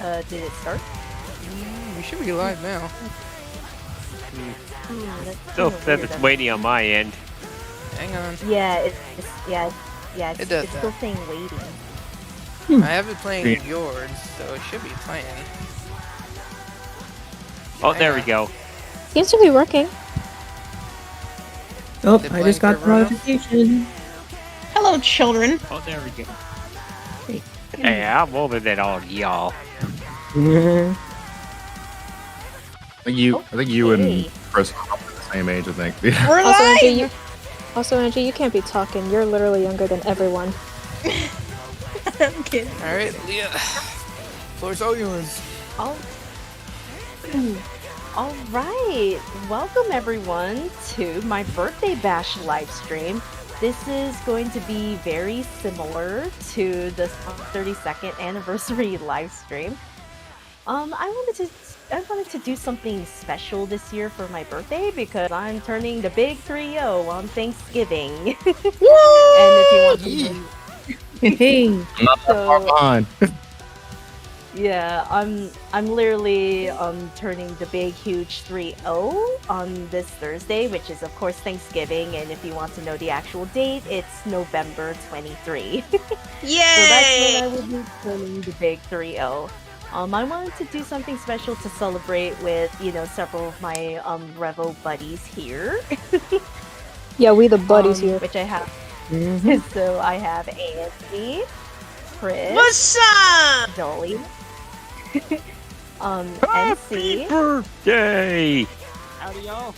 Did it start? We should be live now. Still says it's waiting on my end. Hang on. Yeah, it's It does still that. saying waiting. I have it playing yours, so it should be playing. Oh, there we go. Seems to be working. Oh, Is it I just playing got for the everyone else? notification. Hello, children. Oh, there we go. Hey, I'm older than all y'all. Yeah. I think you Okay. and Chris are the same age, I think. We're Also, Angie, you can't be talking. You're literally younger than everyone. I'm kidding. Alright, Leah. Floor's all yours. All right, welcome everyone to my birthday bash live stream. This is going to be very similar to the 32nd anniversary live stream. I wanted to do something special this year for my birthday because I'm turning the big 3-0 on Thanksgiving. And if you want to know, Hey. I'm not that far behind. yeah, I'm literally turning the big huge 3-0 on this Thursday, which is of course Thanksgiving, and if you want to know the actual date, it's November 23. So that's when I will be turning the big 3-0. I wanted to do something special to celebrate with, several of my Revo buddies here. Yeah, we the buddies here. Which I have. Mhm. So I have Angie, Chris, What's up? Dolly, Happy Emcee, birthday! Howdy, y'all.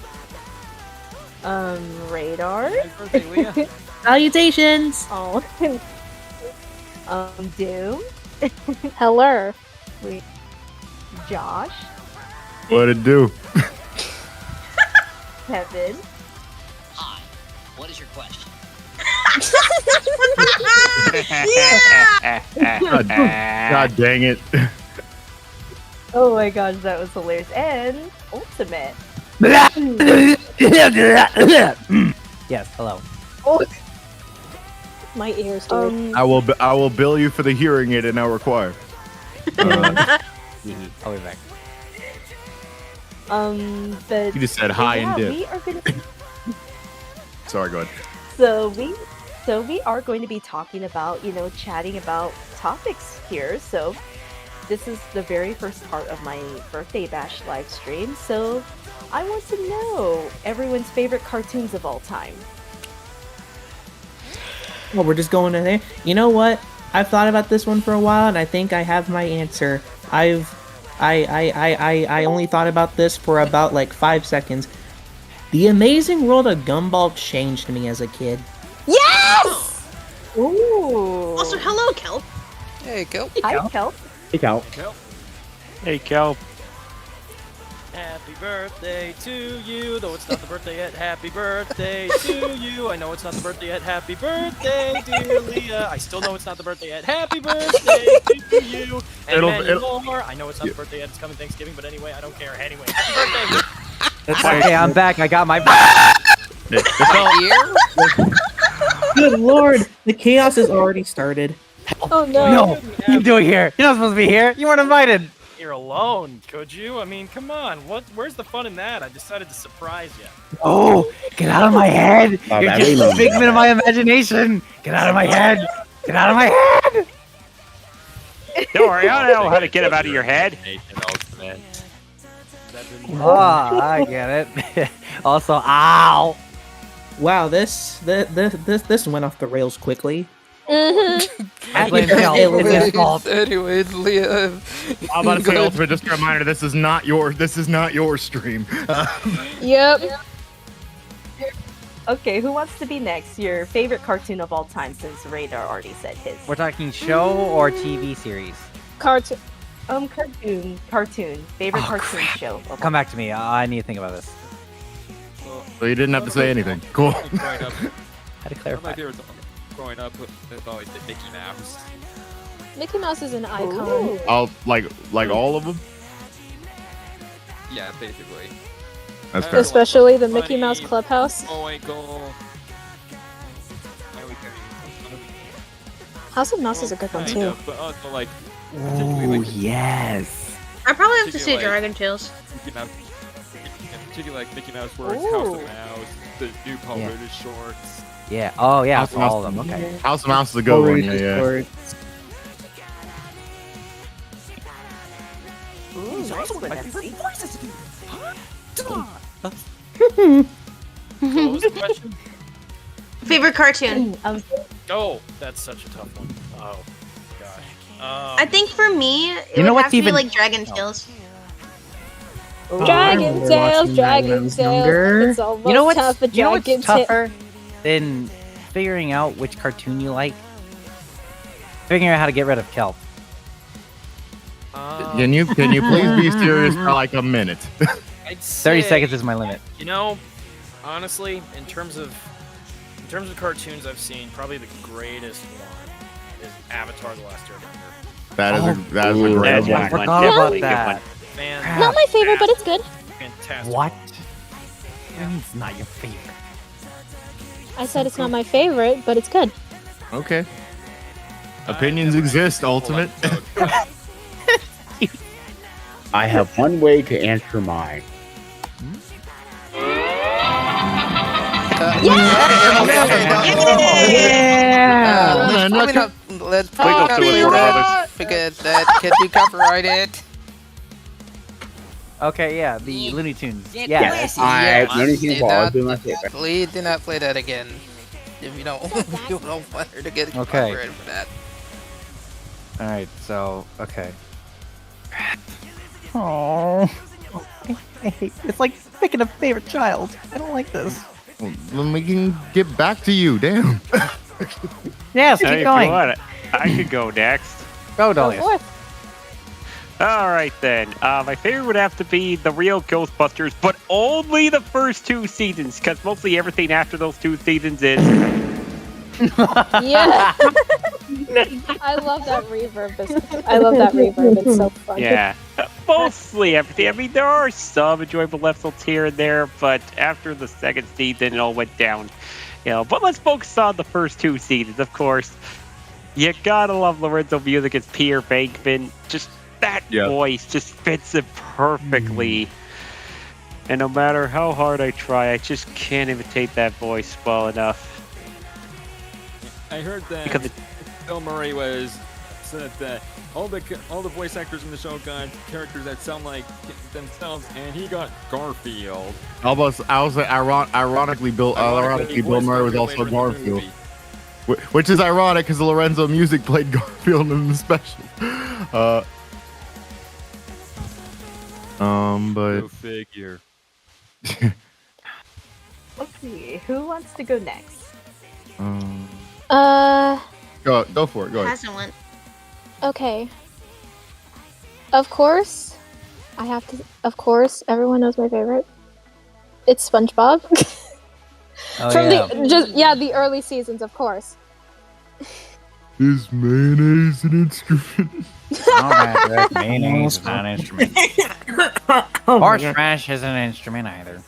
Radar, Happy birthday, Leah. Salutations. oh, Doom, Hello. Josh, What'd it do? Kevin, Hi. What is your question? God dang it. oh my gosh, that was hilarious, and Ultimate. Yes, hello. My ears, dude. I will bill you for the hearing aid it now require. I'll be back. But You just said hi yeah, and dip. we are gonna Sorry, go ahead. So we are going to be talking about, chatting about topics here. So this is the very first part of my birthday bash live stream. So I want to know everyone's favorite cartoons of all time. Well, we're just going in there. You know what? I've thought about this one for a while, and I think I have my answer. I only thought about this for about like 5 seconds. The Amazing World of Gumball changed me as a kid. Yes! Ooh. Also, hello, Kelp. Hey, Kelp. Hi, Kelp. Pick out. Hey, Kel. Happy birthday to you, though it's not the birthday yet. Happy birthday to you. I know it's not the birthday yet. Happy birthday, dear Leah. I still know it's not the birthday yet. Happy birthday to you. And many more. I know it's not the birthday yet. It's coming Thanksgiving, but anyway, I don't care. Anyway, happy birthday. Okay, I'm back. I got my. Good lord, the chaos has already started. Oh no. No, what are you doing here? You're not supposed to be here. You weren't invited. You're alone, could you? I mean, come on. Where's the fun in that? I decided to surprise you. Oh, get out of my head. Oh, You're that just ain't a no figment of my imagination. Get out of my head. Get out of my head. Don't worry, I know how to get him out of your head. Oh, I get it. Also, ow. Wow, this went off the rails quickly. I blame Kel. It's his fault. Anyways, Leah. I'm about to say, Ultimate, just a reminder, this is not your stream. Yep. Okay, who wants to be next? Your favorite cartoon of all time, since Radar already said his. We're talking show or TV series. Cartoon. Cartoon. Favorite Oh, cartoon crap. show. Of Come back to me. I need to think about this. So you didn't have to say anything. Cool. Growing up, How to one of clarify? my favorites growing up was always the Mickey Mouse. Mickey Mouse is an icon. Ooh. I'll like all of them. Yeah, basically. That's fair. Especially the Mickey Funny, Mouse Clubhouse. Oinkle. House of Mouse is a good one Kind too. of, but also like Ooh, yes. I probably have to say Particularly, Dragon Tales. Mickey Mouse, particularly like Mickey Mouse Works, House of Mouse, the new Paul Yeah. Rudd shorts. Yeah. Oh, yeah. House of All Mouse. of them. Okay. House of Mouse is a good one. Yeah, yeah. Ooh, nice one, Emcee. What was the question? Favorite cartoon? Oh, that's such a tough one. Oh, gosh. I think for me, it You know would what's have to even- be like Dragon Tales. Dragon remember Tales, watching that when I Dragon was Tales. younger. It's almost You know time what's, for you know what's Dragon Tales. tougher than figuring out which cartoon you like? Figuring out how to get rid of kelp. Can you please be serious for like a minute? I'd 30 say, seconds is my limit. You know, honestly, in terms of cartoons I've seen, probably the greatest one is Avatar: The Last Airbender. That is a Ooh, great that's one. I one. forgot Yeah, about good that. Fantastic. Not my favorite, but it's good. Fantastic. What? It's not your favorite. I said it's not my favorite, but it's good. Okay. Opinions exist, Ultimate. I have one way to answer mine. Let's Wiggle to it for others. Forget that. Can we copyright it? Okay, yeah, the Looney Tunes. Yeah. Looney Tunes will always be my favorite. Please do not play that again. If you don't, you don't want her to get Okay. copyrighted for that. Alright, so, okay. Oh, I hate it's like picking a favorite child. I don't like this. Well, then we can get back to you. Damn. Yes, Hey, keep if going. you want it, I could go next. Go, Go Dolius. forth. All right then. My favorite would have to be the real Ghostbusters, but only the first 2 seasons, because mostly everything after those 2 seasons is. Yeah. I love that reverb. I love that reverb. It's so fun. Yeah, mostly everything. I mean, there are some enjoyable episodes here and there, but after the 2nd season, it all went down. You know, but let's focus on the first 2 seasons, of course. You gotta love Lorenzo music as Peter Venkman. Just that voice just fits it perfectly. And no matter how hard I try, I just can't imitate that voice well enough. I heard that Because Bill Murray said that all the voice actors in the show got characters that sound like themselves, and he got Garfield. Ironically, Bill Murray was also Garfield. Garfield, which is ironic because Lorenzo Music played Garfield in the special. But Go figure. Let's see. Who wants to go next? Go for it. Go ahead. Hasn't went. Okay. Of course, I have to. Of course, everyone knows my favorite. It's SpongeBob. Oh, From yeah. the early seasons, of course. Is mayonnaise an instrument? Oh, mayonnaise is not an instrument. Horseradish isn't an instrument either.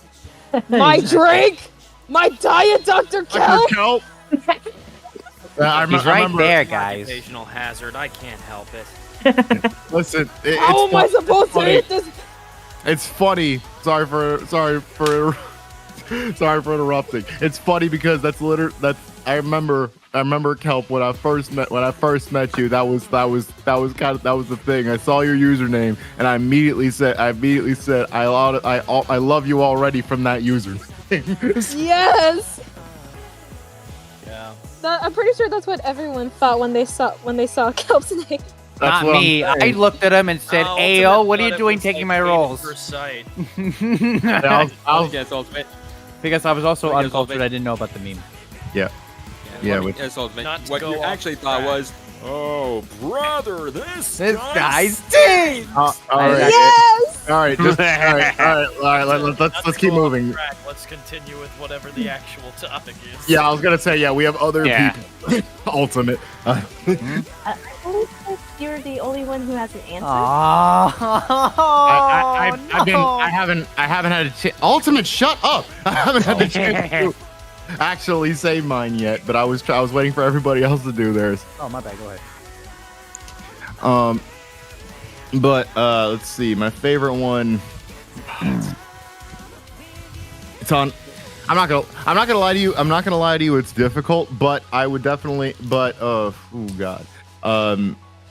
My drink, my diet, Dr. Kelp. Kelp. He's right there, guys. Occupational hazard. I can't help it. Listen, How am I supposed to eat this? It's funny. Sorry for interrupting. It's funny because that's I remember Kelp when I first met you. That was the thing. I saw your username and I immediately said I love you already from that username. Yes. Yeah. I'm pretty sure that's what everyone thought when they saw Kelp's name. Not me. I looked at him and said, "Ayo, what are you doing taking my roles?" Because I was also uncultured. I didn't know about the meme. Yeah. What you actually thought was, oh, brother, this guy's dead. All right. Yes. All right. Just all right. Let's keep moving. Let's continue with whatever the actual topic is. Yeah, I was gonna say we have other people. Ultimate. I believe that you're the only one who has an answer. I haven't had a chance. Ultimate, shut up! I haven't had the chance to actually say mine yet, but I was waiting for everybody else to do theirs. Oh, my bad. Go ahead. But let's see. My favorite one. It's on. I'm not gonna lie to you. I'm not gonna lie to you. It's difficult, but I would definitely. But oh god.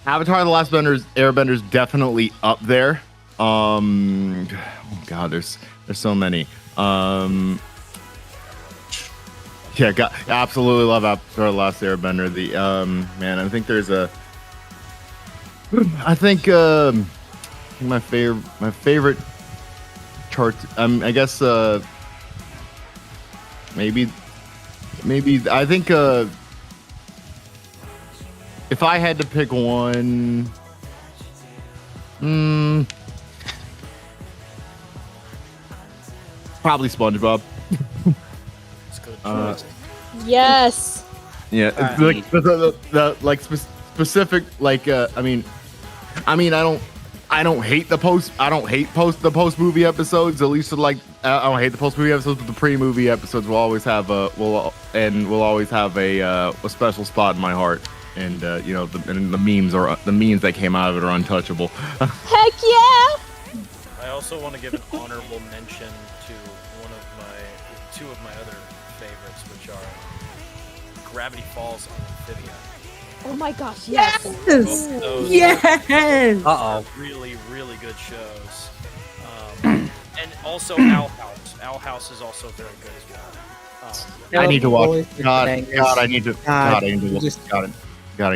Avatar: The Last Airbender's definitely up there. Oh god, there's so many. Yeah, absolutely love Avatar: The Last Airbender. The man, I think there's a. I think my favorite chart. I guess maybe I think if I had to pick one, probably SpongeBob. Yes. Yeah, it's like the like specific like I don't hate the post movie episodes. At least like I don't hate the post movie episodes, but the pre movie episodes will always have a special spot in my heart. And you know the memes that came out of it are untouchable. Heck yeah! I also want to give an honorable mention to two of my other favorites, which are Gravity Falls and Amphibia. Oh my gosh, yes! Yes! Are really, really good shows. And also Owl House. Owl House is also very good as well. I need to watch. God, I need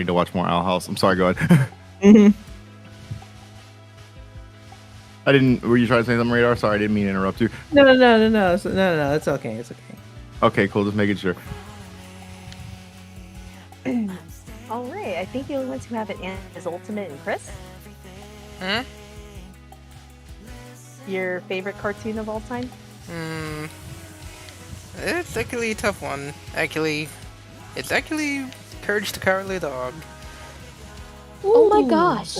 to watch more Owl House. I'm sorry, go ahead. I didn't. Were you trying to say something, Radar? Sorry, I didn't mean to interrupt you. No. It's okay. It's okay. Okay, cool. Just making sure. All right, I think the only ones who have it is Ultimate and Chris. Your favorite cartoon of all time? It's actually a tough one. It's actually Courage the Cowardly Dog. Oh my gosh!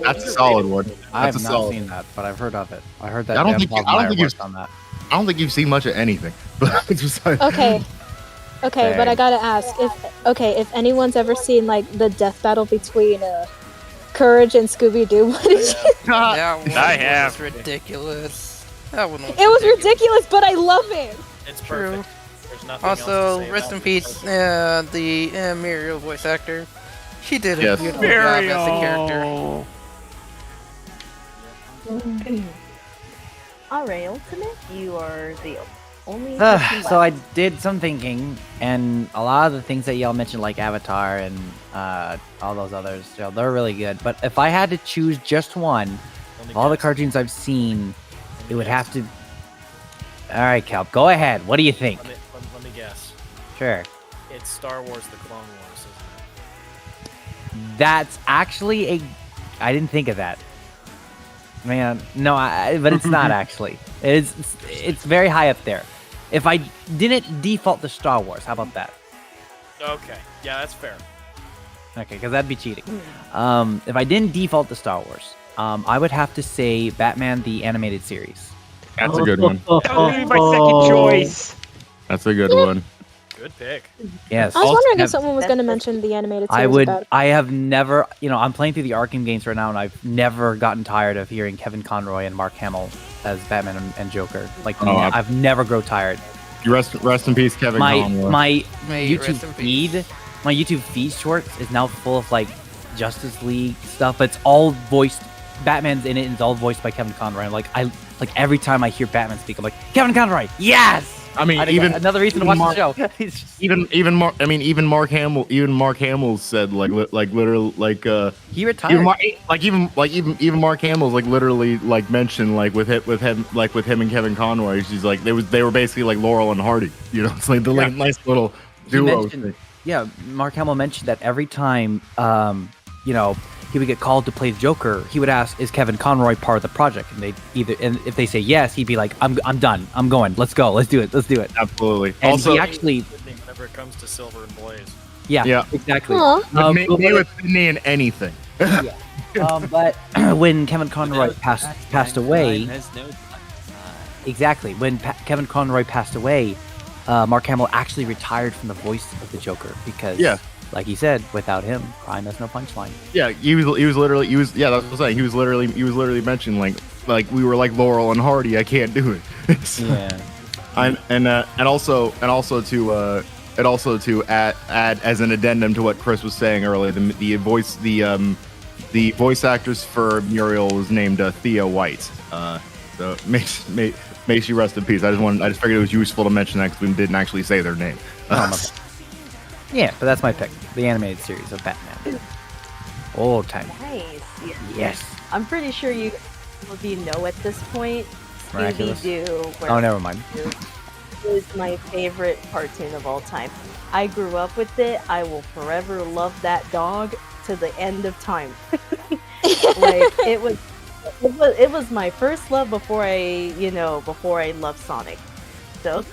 That's a solid one. I have not seen that, but I've heard of it. I heard that. I don't think you've on that. I don't think you've seen much of anything. But Okay, but I gotta ask if anyone's ever seen like the death battle between Courage and Scooby Doo. What did you? That one I have. was ridiculous. That one was It was ridiculous, but I love it. It's True. perfect. There's nothing Also, else to say rest about in it. peace, the Muriel voice actor. She did a Yes. beautiful job as a character. All right, Ultimate, you are the only. person So I left. did some thinking, and a lot of the things that y'all mentioned, like Avatar and all those others, they're really good. But if I had to choose just one, of all the cartoons I've seen, it would have to. All right, Cal, go ahead. What do you think? Let me guess. Sure. It's Star Wars: The Clone Wars, isn't it? That's actually a. I didn't think of that. Man, no, but it's not actually. It's very high up there. If I didn't default to Star Wars, how about that? Okay, yeah, that's fair. Okay, because that'd be cheating. If I didn't default to Star Wars, I would have to say Batman the Animated Series. That's a good one. That would be my second choice. That's a good one. Good pick. Yes. I was wondering have- if someone was going to mention the animated series. I would. About it. I have never. I'm playing through the Arkham games right now, and I've never gotten tired of hearing Kevin Conroy and Mark Hamill as Batman and Joker. Like, I've never grown tired. Rest in peace, Kevin Conroy. My May YouTube rest in peace. feed, my YouTube feed shorts is now full of like Justice League stuff. But it's all voiced. Batman's in it, and it's all voiced by Kevin Conroy. I'm like, every time I hear Batman speak, I'm like, Kevin Conroy, yes. I mean, even another reason to watch the show. even Mark Hamill said literally he retired. Even Mark Hamill's like literally like mentioned like with him and Kevin Conroy. She's like they were basically like Laurel and Hardy. It's like the nice little duo thing. Yeah, Mark Hamill mentioned that every time he would get called to play the Joker, he would ask, "Is Kevin Conroy part of the project?" And if they say yes, he'd be like, "I'm done. I'm going. Let's go. Let's do it. Absolutely. And also, he actually, Whenever it comes to Silver and Blaze. yeah, exactly. me with Sydney and anything. But when Kevin Conroy passed away, exactly when Kevin Conroy passed away, Mark Hamill actually retired from the voice of the Joker because, like he said, without him, crime has no punchline. Yeah, he was literally that's what I'm saying. He was literally mentioning like we were like Laurel and Hardy. I can't do it. Yeah. And also to add as an addendum to what Chris was saying earlier, the voice actress for Muriel was named Thea White. So may she rest in peace. I just figured it was useful to mention that because we didn't actually say their name. Yeah, but that's my pick. The animated series of Batman. Old time. Nice. Yes. I'm pretty sure you know at this point. Miraculous. Scooby-Doo. Oh, never mind. Is my favorite cartoon of all time. I grew up with it. I will forever love that dog to the end of time. Like it was my first love before I loved Sonic. So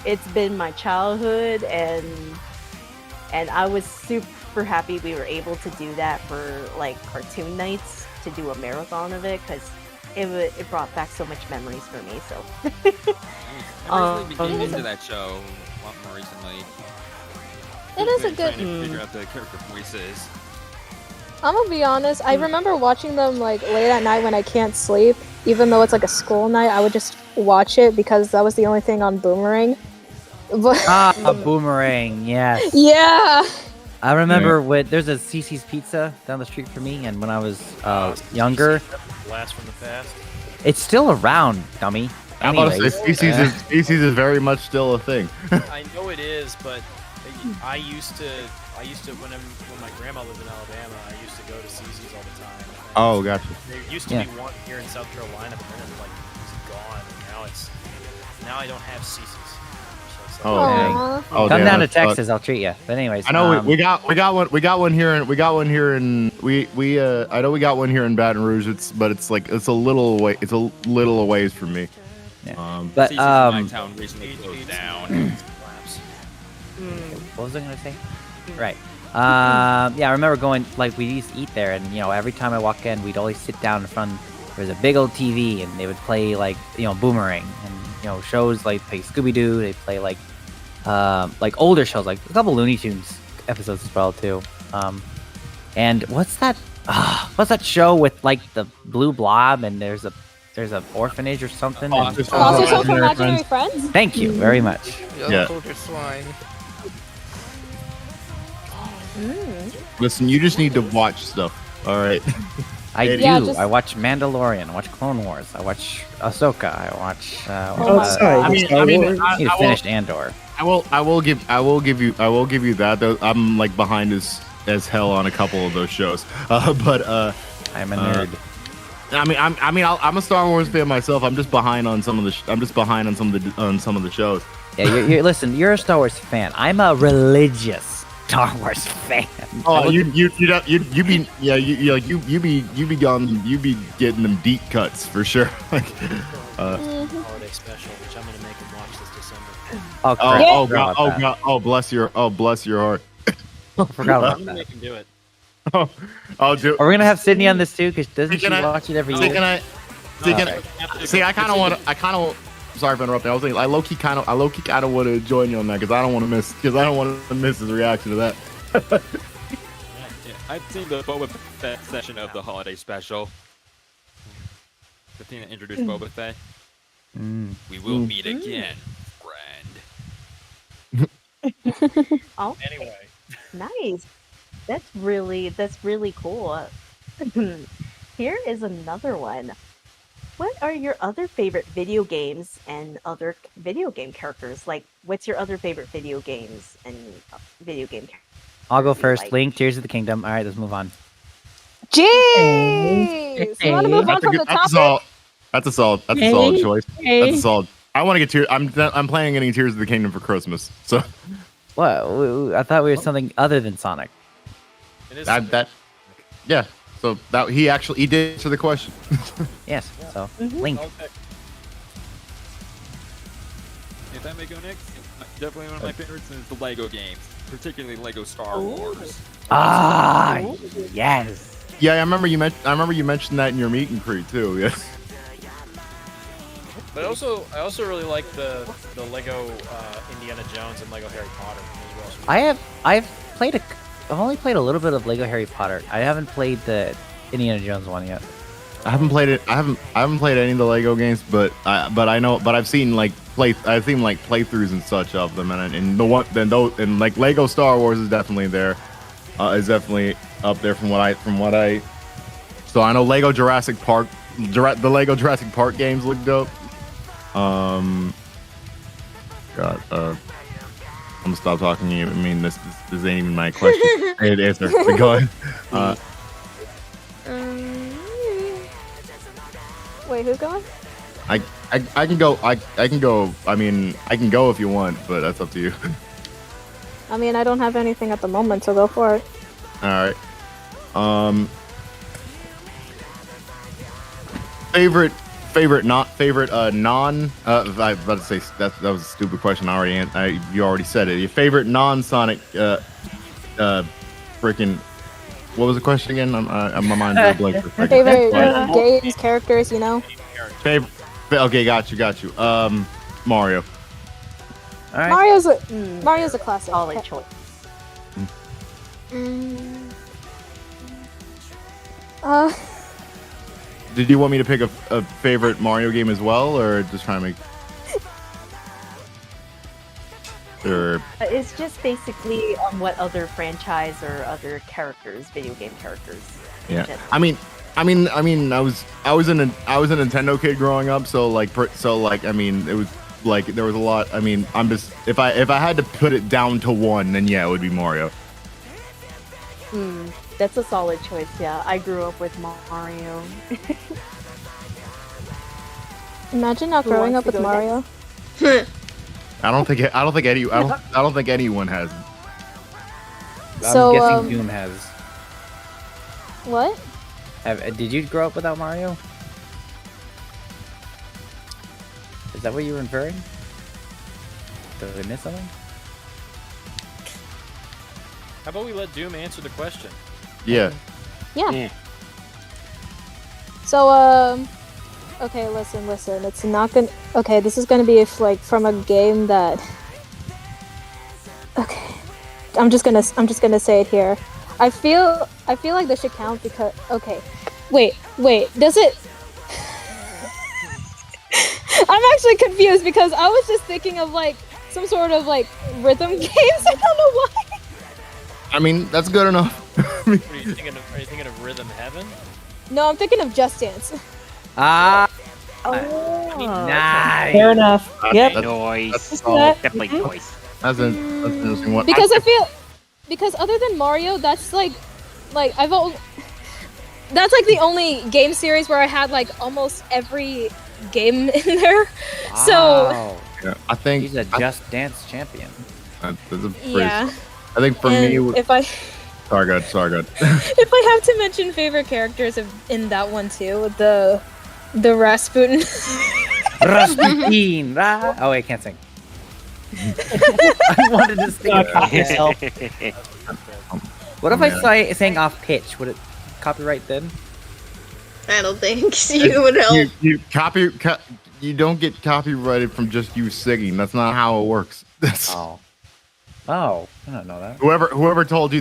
it's been my childhood, and I was super happy we were able to do that for like cartoon nights, to do a marathon of it, because it brought back so much memories for me. So I recently became into that show a lot more recently. It is a good. Trying to figure out the character voices. I'm gonna be honest. I remember watching them like late at night when I can't sleep. Even though it's like a school night, I would just watch it because that was the only thing on Boomerang. But a Boomerang, yes. Yeah. I remember there's a Cece's Pizza down the street from me, and when I was younger, Blast from the past. it's still around, dummy. I'm about to say species is very much still a thing. I know it is, but I used to when my grandma lived in Alabama, I used to go to Cece's all the time. Oh, gotcha. There used to be one here in South Carolina, but then it's gone, and now I don't have Cece's. Come down to Texas, I'll treat you. But anyways, I know we got one here in I know we got one here in Baton Rouge. It's a little away. It's a little away from me. Yeah. But my town recently closed down. What was I gonna say? Right. Yeah, I remember going, like, we used to eat there, and every time I walk in, we'd always sit down in front. There's a big old TV, and they would play like Boomerang, and shows like play Scooby-Doo. They play like older shows, like a couple Looney Tunes episodes as well too. And what's that show with like the blue blob, and there's a orphanage or something? Foster's Home for Imaginary Friends? Thank you very much. Yeah. Listen, you just need to watch stuff. All right. I do. I watch Mandalorian. I watch Clone Wars. I watch Ahsoka. I watch. I need to finish Andor. I will give you that. Though I'm like behind as hell on a couple of those shows. But I'm a nerd. I'm a Star Wars fan myself. I'm just behind on some of the. On some of the shows. Yeah, listen. You're a Star Wars fan. I'm a religious Star Wars fan. Oh, you be getting them deep cuts for sure. Holiday special, which I'm gonna make him watch this December. Oh, bless your heart. I forgot about I'm gonna that. make him do it. I'll do. Are we gonna have Sydney on this too? Because doesn't she watch it every year? Sorry for interrupting. I was thinking, I low key kind of want to join you on that because I don't want to miss his reaction to that. I've seen the Boba Fett session of the holiday special. The thing that introduced Boba Fett. We will meet again, friend. Oh, Anyway. Nice. That's really cool. Here is another one. What are your other favorite video games and other video game characters? Like, what's your other favorite video games and video game characters? I'll go first. Link, Tears of the Kingdom. All right, let's move on. Jeez! You want to move on from the topic? That's a solid choice. That's a solid. I want to get Tears. I'm planning on getting Tears of the Kingdom for Christmas. So. What? I thought we were something other than Sonic. It is yeah. So that he did answer the question. Yes. So Link. If I may go next, definitely one of my favorites is the Lego games, particularly Lego Star Wars. Ah, yes. Yeah, I remember you mentioned that in your meet and greet too. Yeah. But I also really like the Lego Indiana Jones and Lego Harry Potter as well. I've only played a little bit of Lego Harry Potter. I haven't played the Indiana Jones one yet. I haven't played it. I haven't played any of the Lego games, but I've seen playthroughs and such of them, and like Lego Star Wars is definitely there, is definitely up there from what I. So I know Lego Jurassic Park, the Lego Jurassic Park games look dope. I'm gonna stop talking to you. I mean, this ain't even my question. Hey, answer. Go ahead. Wait, who's going? I can go. I can go. I mean, I can go if you want, but that's up to you. I mean, I don't have anything at the moment, so go for it. All right. Favorite non. I was about to say that was a stupid question. You already said it. Your favorite non-Sonic. Freaking. What was the question again? My mind's a blank for a second. Favorite games, characters, you know? Okay, got you. Mario. All right. Mario's a classic. Solid choice. Did you want me to pick a favorite Mario game as well, or just trying to make? Or It's just basically what other franchise or other characters, video game characters. in yeah, general. I mean, I was a Nintendo kid growing up, so I mean, it was like there was a lot. I mean, I'm just if I had to put it down to one, then yeah, it would be Mario. That's a solid choice. Yeah, I grew up with Mario. Imagine not Who growing wants up to with go Mario. I don't think anyone has. I'm So, guessing Doom has. What? Did you grow up without Mario? Is that what you were inferring? Did I miss something? How about we let Doom answer the question? Yeah. Yeah. So, okay, listen. It's not gonna. Okay, this is gonna be from a game that. Okay, I'm just gonna say it here. I feel like this should count because. Okay, wait. Does it? I'm actually confused because I was just thinking of some sort of rhythm games. I don't know why. I mean, that's good enough. Are you thinking of Rhythm Heaven? No, I'm thinking of Just Dance. Ah. Nice. Fair enough. Yep. Noise. That- Definitely noise. That's interesting. What? Because because other than Mario, that's I've only, that's the only game series where I had almost every game in there. So Wow. Yeah, I think He's a Just Dance champion. that's a pretty- yeah. I think for And me, if I sorry, good. if I have to mention favorite characters in that one too, the Rasputin. Rasputin. Oh wait, I can't sing. I wanted to sing. Yourself. What if I sang off pitch? Would it copyright then? I don't think you would help. You don't get copyrighted from just you singing. That's not how it works. Oh, I don't know that. Whoever told you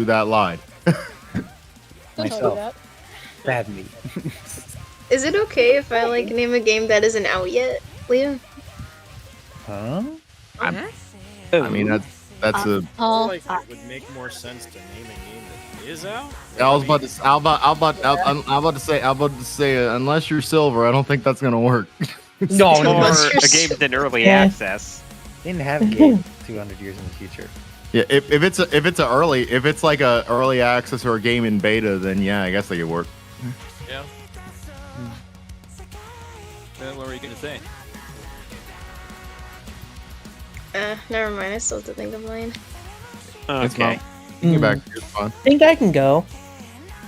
that lied. Myself. Bad me. Is it okay if I name a game that isn't out yet, Leah? Huh? I mean, that's a. I feel like it would make more sense to name a game that is out. I was about to say, unless you're silver, I don't think that's gonna work. No, Or no. a game's in early Yeah. access. Didn't have a game 200 years in the future. Yeah, if it's like a early access or a game in beta, then yeah, I guess they could work. Yeah. What were you gonna say? Never mind. I still have to think of mine. It's Okay. not. Get back. It's fun. I think I can go.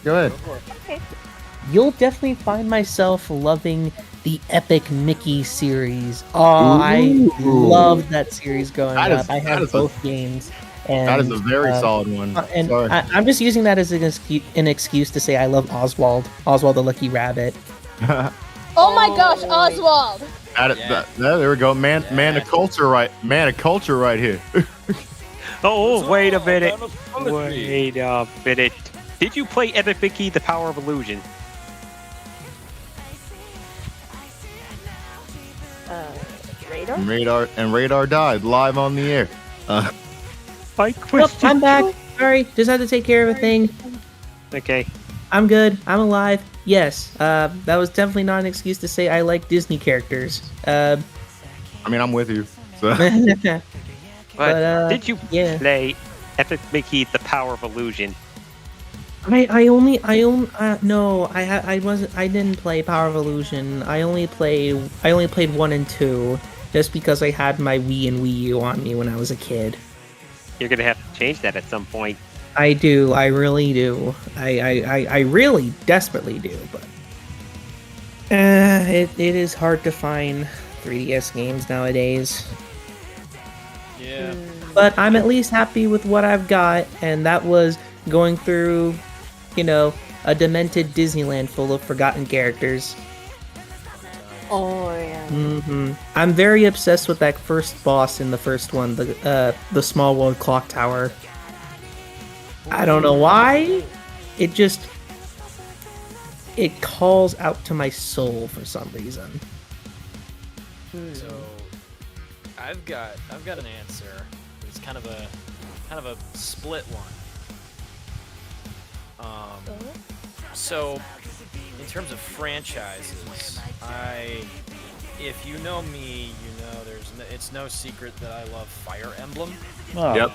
Go ahead. You'll definitely find myself loving the Epic Mickey series. Oh, I loved that series growing up. I have both games. And, That is a very solid one. And Sorry. I'm just using that as an excuse to say I love Oswald the Lucky Rabbit. Oh my gosh, Oswald! There we go. Man of culture right here. Oh, wait a minute. Honestly. Wait a minute. Did you play MemeQueen, The Power of Illusion? Radar? Radar died live on the air. My Nope, question. I'm back. Sorry, just had to take care of a thing. Okay. I'm good. I'm alive. Yes, that was definitely not an excuse to say I like Disney characters. I mean, I'm with you. So. But did you yeah. play MemeQueen, The Power of Illusion? I didn't play Power of Illusion. I only played 1 and 2 just because I had my Wii and Wii U on me when I was a kid. You're gonna have to change that at some point. I do, I really do. I really desperately do, but it is hard to find 3DS games nowadays. Yeah. But I'm at least happy with what I've got, and that was going through, a demented Disneyland full of forgotten characters. Oh yeah. I'm very obsessed with that first boss in the first one, the Small World Clock Tower. I don't know why. It calls out to my soul for some reason. So, I've got an answer. It's kind of a split one. So, in terms of franchises, if you know me, it's no secret that I love Fire Emblem. Yep.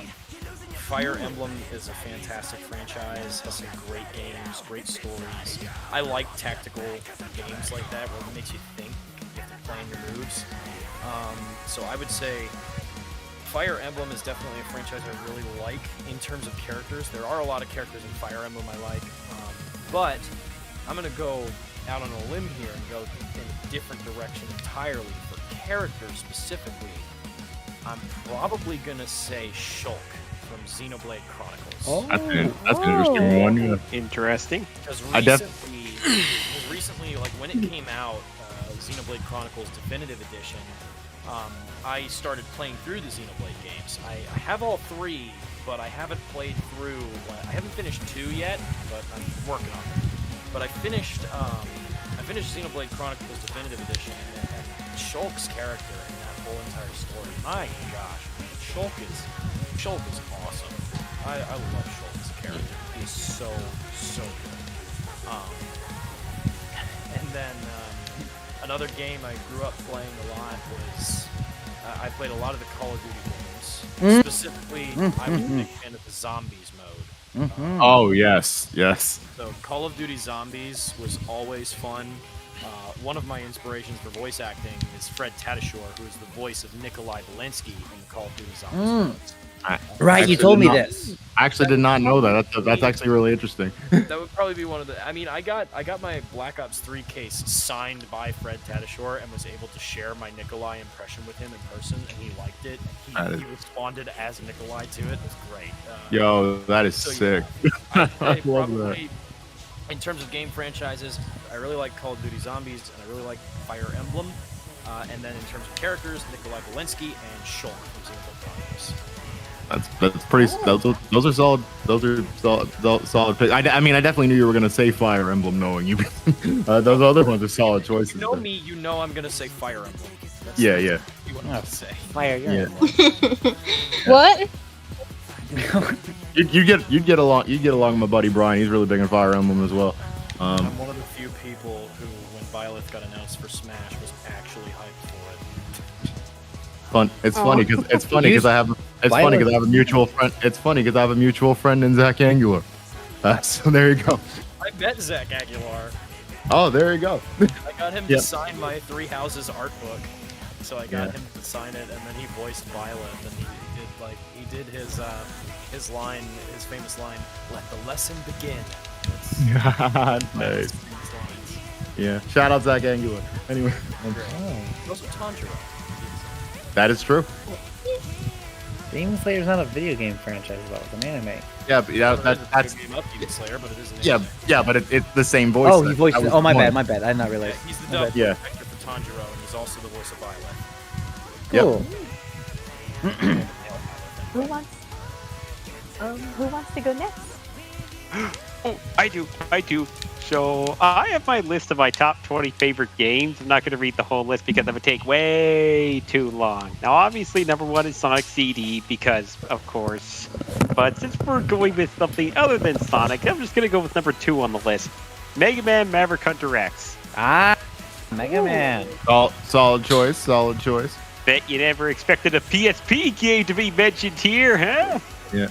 Fire Emblem is a fantastic franchise, has some great games, great stories. I like tactical games like that where it makes you think you have to plan your moves. So I would say Fire Emblem is definitely a franchise I really like in terms of characters. There are a lot of characters in Fire Emblem I like, but I'm going to go out on a limb here and go in a different direction entirely. For characters specifically, I'm probably going to say Shulk from Xenoblade Chronicles. Oh, that's an interesting one. Yeah. Interesting. Because I recently, like when it came out, Xenoblade Chronicles Definitive Edition, I started playing through the Xenoblade games. I have all 3, but I haven't played through. I haven't finished 2 yet, but I'm working on it. But I finished Xenoblade Chronicles Definitive Edition, and Shulk's character in that whole entire story. My gosh, Shulk is awesome. I love Shulk as a character. He is so good. And then another game I grew up playing a lot was I played a lot of the Call of Duty games. Specifically, I was a big fan of the Zombies mode. Oh yes. So Call of Duty Zombies was always fun. One of my inspirations for voice acting is Fred Tatasciore, who is the voice of Nikolai Valensky in the Call of Duty Zombies. Right, you told me this. I actually did not know that. That's actually really interesting. That would probably be one of the. I mean, I got my Black Ops 3 case signed by Fred Tatasciore and was able to share my Nikolai impression with him in person, and he liked it. He responded as Nikolai to it. It was great. Yo, that is sick. I love probably, in terms of game franchises, I really like Call of Duty Zombies, and I really like Fire Emblem. And then in terms of characters, Nikolai Valensky and Shulk from Xenoblade Chronicles. That's pretty. Those are solid. Those are solid picks. I mean, I definitely knew you were gonna say Fire Emblem, knowing you. Those other ones are solid choices. You know me. You know I'm gonna say Fire Emblem. Yeah. You want to say Fire Emblem. What? You'd get along with my buddy Brian. He's really big in Fire Emblem as well. I'm one of the few people who, when Violet got announced for Smash, was actually hyped for it. It's funny because I have a mutual friend. It's funny because I have a mutual friend in Zach Angular. So there you go. I met Zach Aguilar. Oh, there you go. I got him to sign my 3 Houses art book. So I got him to sign it, and then he voiced Violet, and he did his line, his famous line, "Let the lesson begin." Nice. Yeah. Shout out Zach Angular. Anyway. Also Tanjiro. That is true. Demon Slayer's not a video game franchise, though. It's an anime. Yeah, but yeah, There's a that's video game up Demon Slayer, but it is an yeah, anime. yeah, but it's the same voice. Oh, that- he voiced that it. was Oh, my the bad, one. my bad. I did not realize. Yeah, he's the My dub bad. Yeah. actor for Tanjiro, and he's also the voice of Violet. Cool. Who wants to go next? Oh, I do. So I have my list of my top 20 favorite games. I'm not going to read the whole list because that would take way too long. Now, obviously, number one is Sonic CD because, of course. But since we're going with something other than Sonic, I'm just going to go with number 2 on the list. Mega Man Maverick Hunter X. Ah, Mega Man. Solid choice. Solid choice. Bet you never expected a PSP game to be mentioned here, huh? Yeah.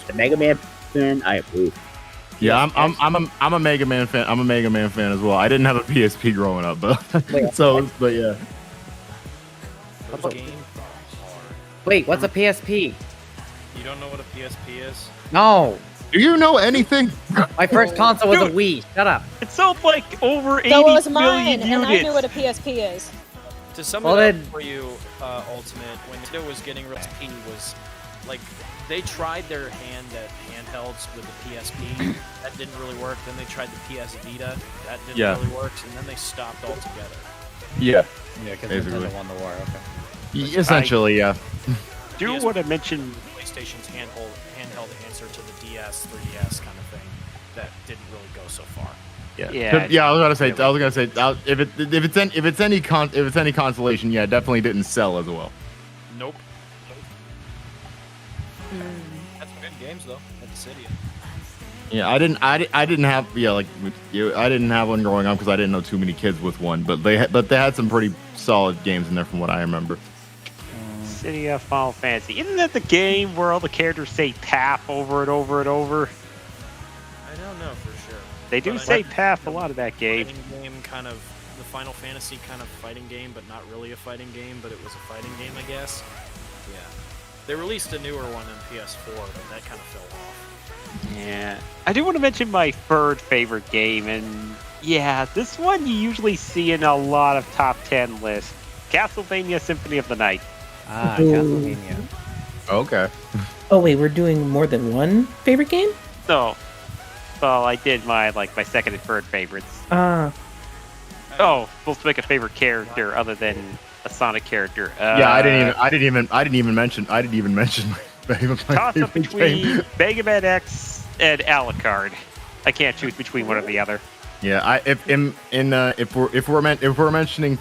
The Mega Man fan, I approve. Yeah, I'm a Mega Man fan. I'm a Mega Man fan as well. I didn't have a PSP growing up, but but yeah. Those games are hard. Wait, what's a PSP? You don't know what a PSP is? No. Do you know anything? My first console was a Dude. Wii. Shut up. It sold like over 80 So was million mine, units. and I knew what a PSP is. To sum Well, it up then- for you, Ultimate, when Nintendo was getting rid of PSP, was like they tried their hand at handhelds with the PSP. That didn't really work. Then they tried the PS Vita. That didn't Yeah. really work. And then they stopped altogether. Yeah. Yeah, because Basically. Nintendo won the war. Okay. Essentially, yeah. Do want to mention PlayStation's handheld answer to the DS, 3DS kind of thing that didn't really go so far. Yeah. I was gonna say. If it's any consolation, yeah, it definitely didn't sell as well. Nope. That's good games though. At the City. Yeah, I didn't have like with you, I didn't have one growing up because I didn't know too many kids with one. But they had some pretty solid games in there from what I remember. City of Final Fantasy. Isn't that the game where all the characters say PAF over and over and over? I don't know for sure. They do But I say think PAF a lot of that game. Fighting game kind of the Final Fantasy kind of fighting game, but not really a fighting game, but it was a fighting game, I guess. Yeah. They released a newer one in PS4, but that kind of fell off. Yeah. I do want to mention my third favorite game, and yeah, this one you usually see in a lot of top 10 lists. Castlevania Symphony of the Night. Ah, Ooh. Castlevania. Okay. Oh wait, we're doing more than one favorite game? So, well, I did my second and third favorites. Ah, Oh, supposed to make a favorite character other than a Sonic character. Yeah, I didn't even mention my favorite Toss up game. between Mega Man X and Alucard. I can't choose between one or the other. Yeah, if we're mentioning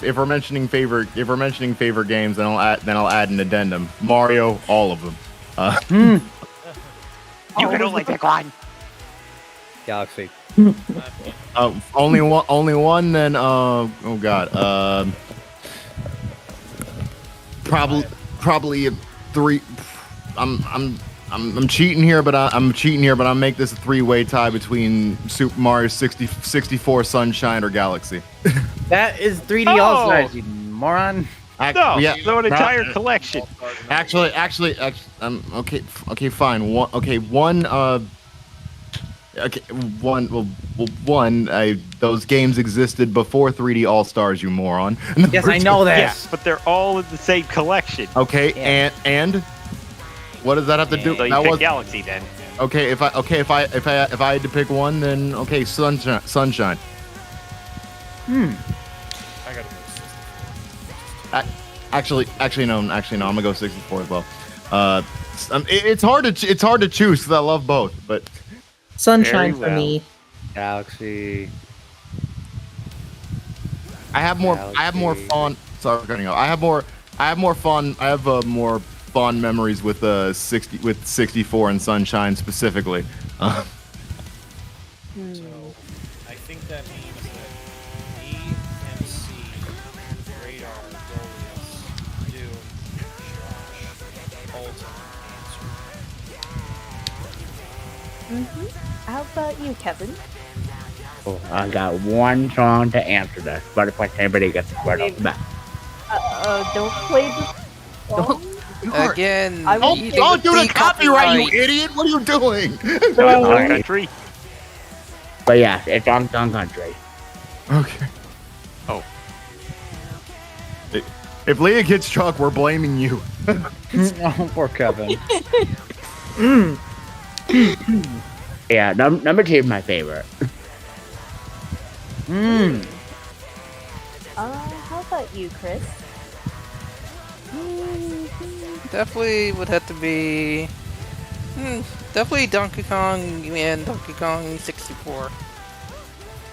favorite games, then I'll add an addendum. Mario, all of them. You can only pick one. Galaxy. Only one. Then oh god. Probably a 3. I'm cheating here, but I'll make this a 3-way tie between Super Mario 64 Sunshine or Galaxy. That is 3D Oh. All-Stars, you moron. No, so an entire collection. Actually, okay, fine. Those games existed before 3D All Stars, you moron. Yes, I know this. Yes, but they're all in the same collection. Okay, Yeah. and what does that have to do? So you That pick was Galaxy then. okay. If I had to pick one, then okay, Sunshine. I gotta go. Actually, no. I'm gonna go 64 as well. It's hard to choose because I love both, but Sunshine Very for well. me. Galaxy. I have more Galaxy. fun. Sorry for cutting out. I have more fond memories with 64 and Sunshine specifically. So I think that means that me, MC, Radar, Dolius, Doom, Josh, Alton, answer. How about you, Kevin? Oh, I got one song to answer this, but if anybody gets it right off the bat. Don't play the song. Again, I will- eating Don't do with the copyright, you idiot! What are you doing? Alright. Country. But yeah, it's Donkey Kong Country. Okay. Oh. If Leah gets struck, we're blaming you. Oh, poor Kevin. Yeah, number 2 is my favorite. How about you, Chris? Definitely would have to be. Definitely Donkey Kong and Donkey Kong 64.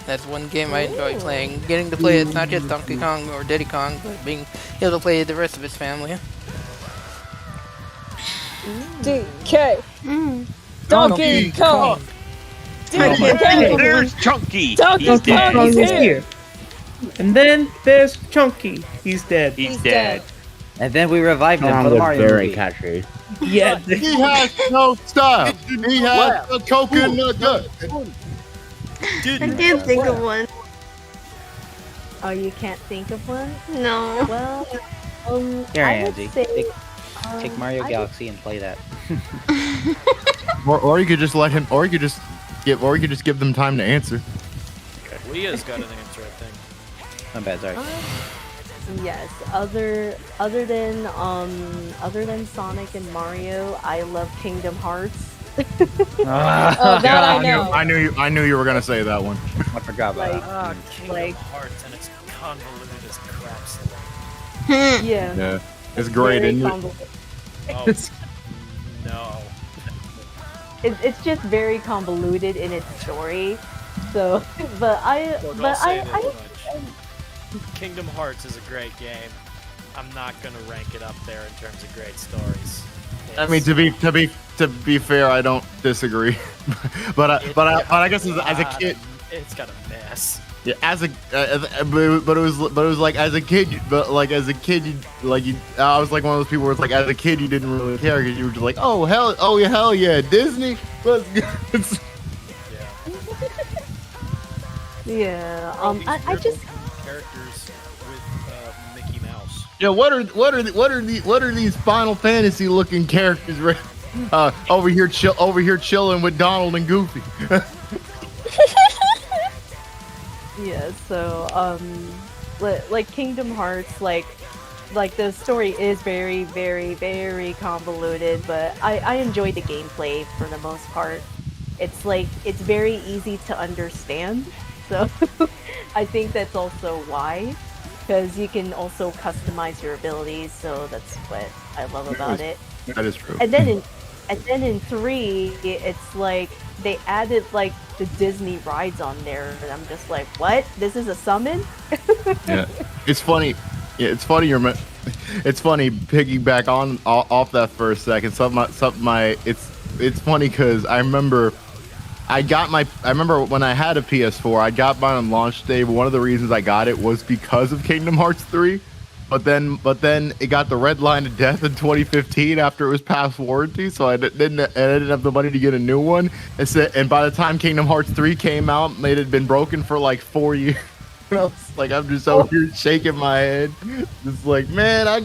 That's one game I enjoy playing. Getting to play it's not just Donkey Kong or Diddy Kong, but being able to play the rest of his family. DK. Donkey Kong. There's Chunky. Donkey He's dead. Kong is here. And then there's Chunky. He's dead. He's dead. And then we revived him Song for the was Mario very movie. catchy. Yeah. He has no style. He has a coconut gut. I can't think of one. Oh, you can't think of one? No. Well, Here, I would Angie. say, Take Mario I would- Galaxy and play that. Or you could just let him. Or you could just give them time to answer. Leah's got an answer, I think. My bad, sorry. Yes. Other than Sonic and Mario, I love Kingdom Hearts. Oh, that I know. I knew you were gonna say that one. I forgot about Like, that. Kingdom Hearts, and it's convoluted as crap. Yeah. Yeah, it's great, Very isn't it? convoluted. Oh, no. It's just very convoluted in its story. So, but Look, I'll say this I much. Kingdom Hearts is a great game. I'm not gonna rank it up there in terms of great stories. I mean, to be fair, I don't disagree. but I guess as a kid, it's got a mess. yeah, but it was like as a kid, I was like one of those people where it's like as a kid you didn't really care because you were just like, oh hell yeah, Disney, let's go. yeah. I These just characters with Mickey Mouse. Yeah, what are these Final Fantasy looking characters over here chilling with Donald and Goofy? yeah. So like Kingdom Hearts, like the story is very very very convoluted, but I enjoy the gameplay for the most part. It's like it's very easy to understand. So I think that's also why, because you can also customize your abilities. So that's what I love about it. That is true. And then in 3, it's like they added like the Disney rides on there, and I'm just like, what? This is a summon? Yeah, it's funny. Yeah, it's funny. It's funny. Piggyback off that for a second. It's funny because I remember when I had a PS4, I got mine on launch day. But one of the reasons I got it was because of Kingdom Hearts 3. But then it got the red line of death in 2015 after it was past warranty, so I didn't have the money to get a new one. And by the time Kingdom Hearts 3 came out, it had been broken for like 4 years. And I was like, I'm just over here shaking my head, just like, man, I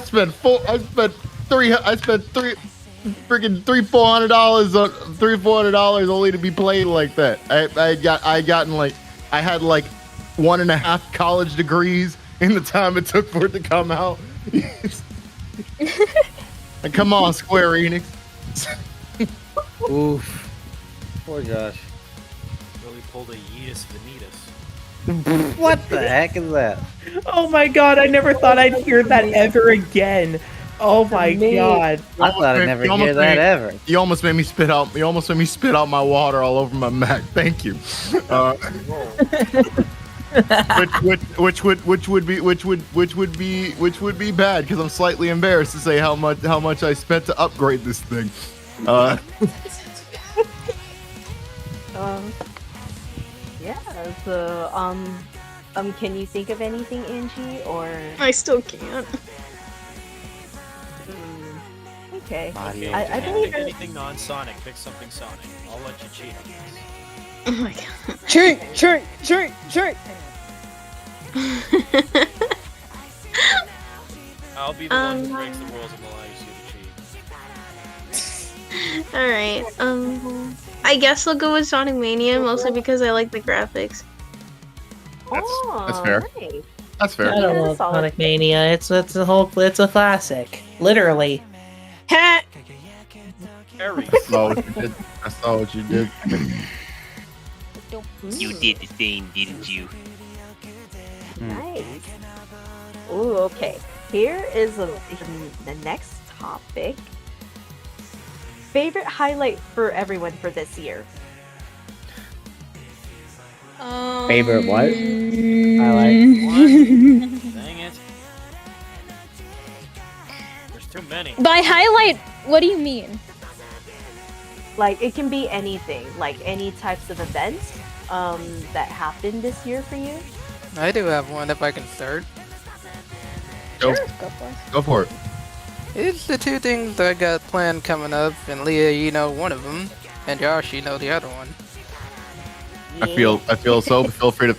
spent $400 only to be played like that. I had like 1.5 college degrees in the time it took for it to come out. And come on, Square Enix. Oof. Poor Josh. Really pulled a Yeetus Vanitas. What the heck is that? Oh my god, I never thought I'd hear that ever again. Oh my god. I thought I'd never hear that ever. You almost made me spit out my water all over my Mac. Thank you. Which would be bad because I'm slightly embarrassed to say how much I spent to upgrade this thing. Yeah. So can you think of anything, Angie, or? I still can't. Okay. Mario. I believe Pick anything non-Sonic. Pick something Sonic. I'll let you cheat on this. Oh my god. Cheat. I'll be the one who breaks the rules and allow you to cheat. Alright, I guess I'll go with Sonic Mania, mostly because I like the graphics. That's fair. Nice. That's fair. I don't Yeah, want solid. Sonic Mania. It's a classic. Literally. Harry. I saw what you did. I saw what you did. You did the same, didn't you? Nice. Ooh, okay. Here is the next topic. Favorite highlight for everyone for this year? Favorite what? Dang it. There's too many. By highlight, what do you mean? Like, it can be anything, like any types of events that happened this year for you. I do have one if I can start. Go, Sure, go for it. go for it. It's the two things that I got planned coming up, and Leah, you know one of them, and Josh, you know the other one. I feel so. Feel free to.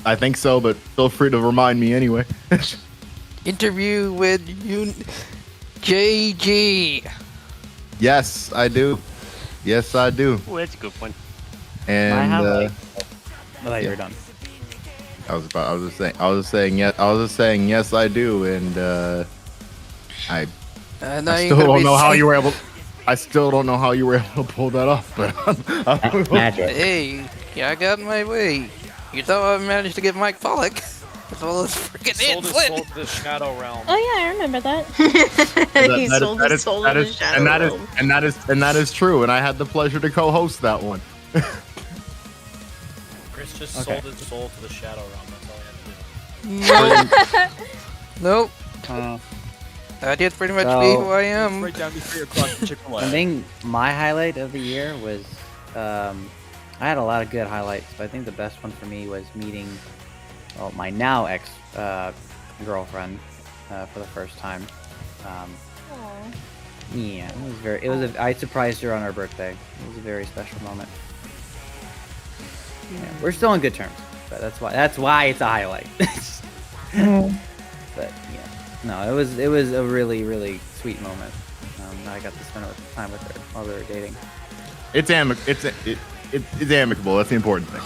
I think so, but feel free to remind me anyway. Interview with JG. Yes, I do. Yes, I do. Oh, that's a good one. My And highlight. I thought you were done. I was just saying yes, I do, and I still don't know how you were able. I still don't know how you were able to pull that off, but Magic. Hey, yeah, I got my way. You thought I managed to get Mike Pollock, as well as freaking Sold his Flynn. soul to the Shadow Realm. Oh yeah, I remember that. He sold his soul to the Shadow Realm. and that is true, and I had the pleasure to co-host that one. Chris just Okay. sold his soul to the Shadow Realm. That's all I had to do. Nope, Uh, that did pretty much So- be who I It's am. right down to 3 o'clock to I Chick-fil-A. think my highlight of the year was, I had a lot of good highlights, but I think the best one for me was meeting, well, my now ex girlfriend for the first time. Yeah, it was very. It was. I surprised her on her birthday. It was a very special moment. Yeah, we're still on good terms, but that's why it's a highlight. But yeah, no, it was a really sweet moment. I got to spend time with her while we were dating. It's amicable. That's the important thing.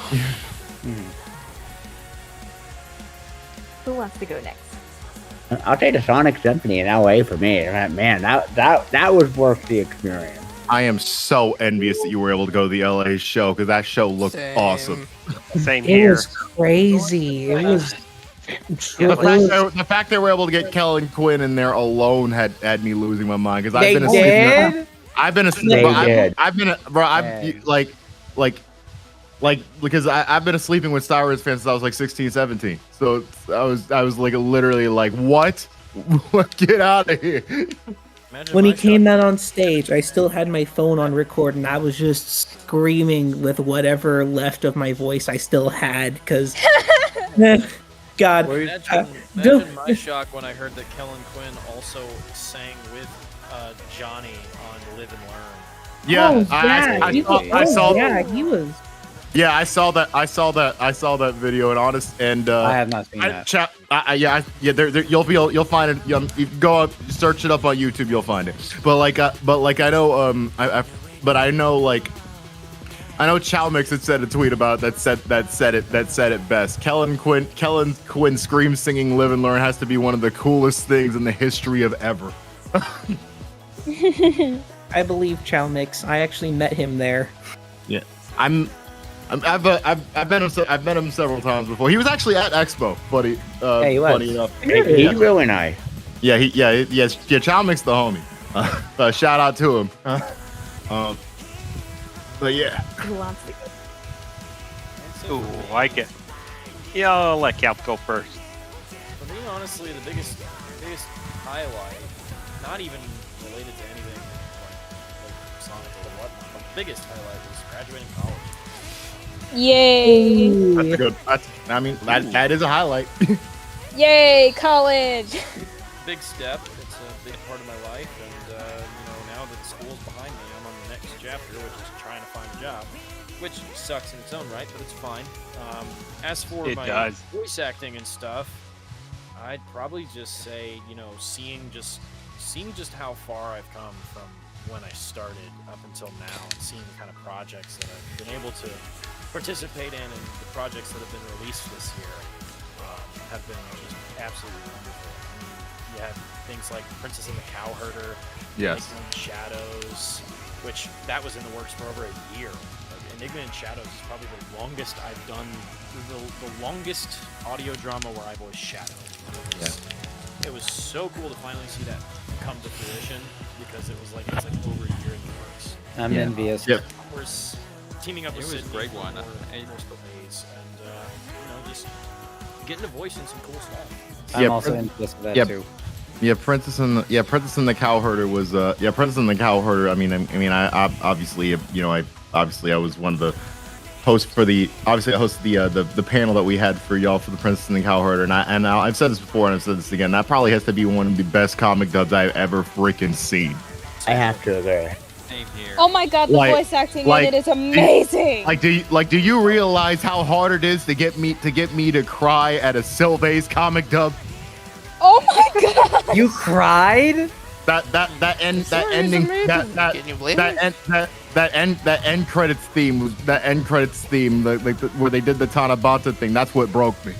Who wants to go next? I'll take the Sonic Symphony in LA for me. Man, that was worth the experience. I am so envious that you were able to go to the LA show because that show looked Same. awesome. Same It here. was crazy. It was. The fact they were able to get Kellen Quinn in there alone had me losing my mind because I've been asleep. I've been sleeping with Star Wars fans since I was like 16, 17. So I was like literally like, what? Get out of here. Imagine When he my came shock. out on stage, I still had my phone on record, and I was just screaming with whatever left of my voice I still had, because, God, Imagine my shock when I heard that Kellen Quinn also sang with Johnny on Live and Learn. Yeah, he was. Yeah, I saw that video, and I have not seen that. you'll find it. You can go up, search it up on YouTube, you'll find it. But I know, I know Chow Mix had said a tweet about it that said it best. Kellen Quinn scream singing "Live and Learn" has to be one of the coolest things in the history of ever. I believe Chow Mix. I actually met him there. Yeah, I've met him several times before. He was actually at Expo, funny he was. funny enough. He's really nice. Yeah, Chow Mix the homie. Shout out to him. But yeah. Who wants to go? Ooh, like it. Yeah, I'll let Calp go first. For me, honestly, the biggest highlight, not even related to anything like Sonic or whatnot, but the biggest highlight was graduating college. Yay! That's a good. That is a highlight. Yay, college! Big step. It's a big part of my life, and now that school's behind me, I'm on the next chapter, which is trying to find a job, which sucks in its own right, but it's fine. As for my voice acting and stuff, I'd probably just say, seeing just how far I've come from when I started up until now, and seeing the kind of projects that I've been able to participate in and the projects that have been released this year. have been just absolutely wonderful. I mean, you had things like Princess and the Cowherder, Yes. Enigma in Shadows, which that was in the works for over a year. Like, Enigma in Shadows is probably the longest I've done, the longest audio drama where I voiced Shadow. It was so cool to finally see that come to fruition because it was like over a year in the works. I'm envious. Yep. Of course, teaming up with It was a Sydney great one. for Force Delays and just getting to voice in some cool stuff. I'm Yeah, also Prin- envious of that yeah. too. Yeah, Princess and the Cowherder was Princess and the Cowherder. I mean, I obviously, I was one of the hosts for I hosted the panel that we had for y'all for the Princess and the Cowherder, and I've said this before and I've said this again. That probably has to be one of the best comic dubs I've ever freaking seen. I have to agree. Same here. Oh my god, the voice acting in it is amazing. Do you realize how hard it is to get me to cry at a Sylvace comic dub? Oh my god! You cried? That end credits theme where they did the Tanabata thing. That's what broke me.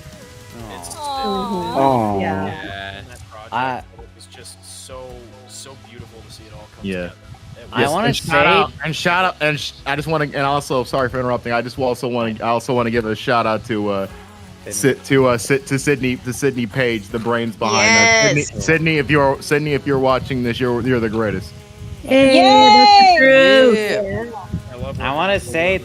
Oh. Yeah. That project, it was just so beautiful to see it all come together. I want to say I just want to, and also sorry for interrupting. I also want to give a shout out to Sydney Page, the brains behind that. Yes. Sydney, if you're watching this, you're the greatest. Yay!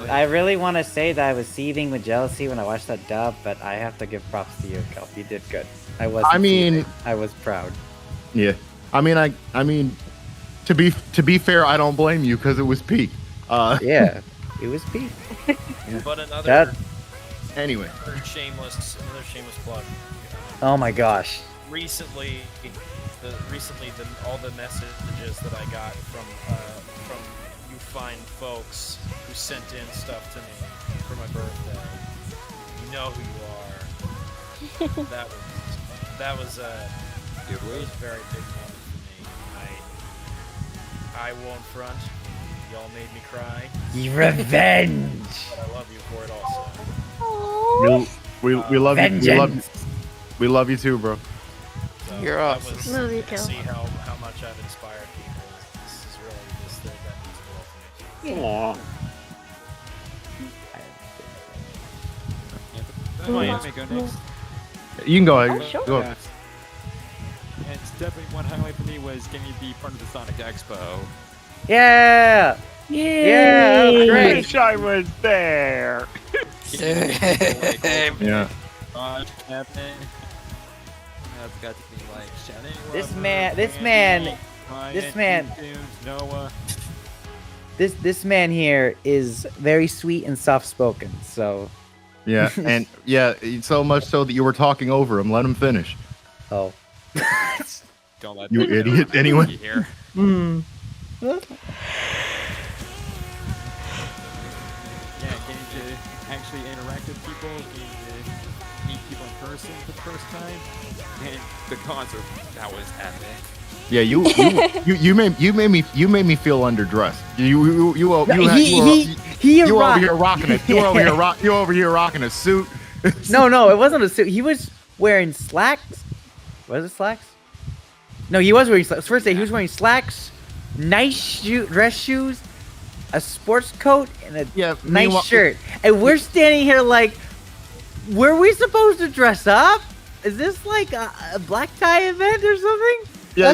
I really want to say that I was seething with jealousy when I watched that dub, but I have to give props to you, Kelp. You did good. I was proud. Yeah. I mean, to be fair, I don't blame you because it was peak. Yeah, it was peak. But another shameless plug. Oh my gosh. Recently, all the messages that I got from you fine folks who sent in stuff to me for my birthday. You know who you are. that was a very big moment for me. I won't front. Y'all made me cry. Revenge. But I love you for it also. We love you. We love you too, bro. So You're that awesome. was Love you, to Kel. see how much I've inspired people. This is really this thing that means the world to me. Let me go next. You can go ahead. Oh, sure. Go. Yeah. And it's definitely one highlight for me was getting to be part of the Sonic Expo. Yeah. Yeah, that was great. Wish I was there. Yeah. Happening. I've got to be like shouting. Noah. This man here is very sweet and soft spoken. So. Yeah, and so much so that you were talking over him. Let him finish. Oh. Don't let You them know idiot, I'm anyway. Here. Yeah, getting to actually interact with people, getting to meet people in person for the first time, and the concert that was epic. Yeah, you made me feel underdressed. You over here rocking it. You over here rocking a suit. No, it wasn't a suit. He was wearing slacks. Was it slacks? No, he was wearing slacks. First day, he was wearing slacks, nice dress shoes, a sports coat, and a nice shirt. And we're standing here like, were we supposed to dress up? Is this like a black tie event or something? Yeah,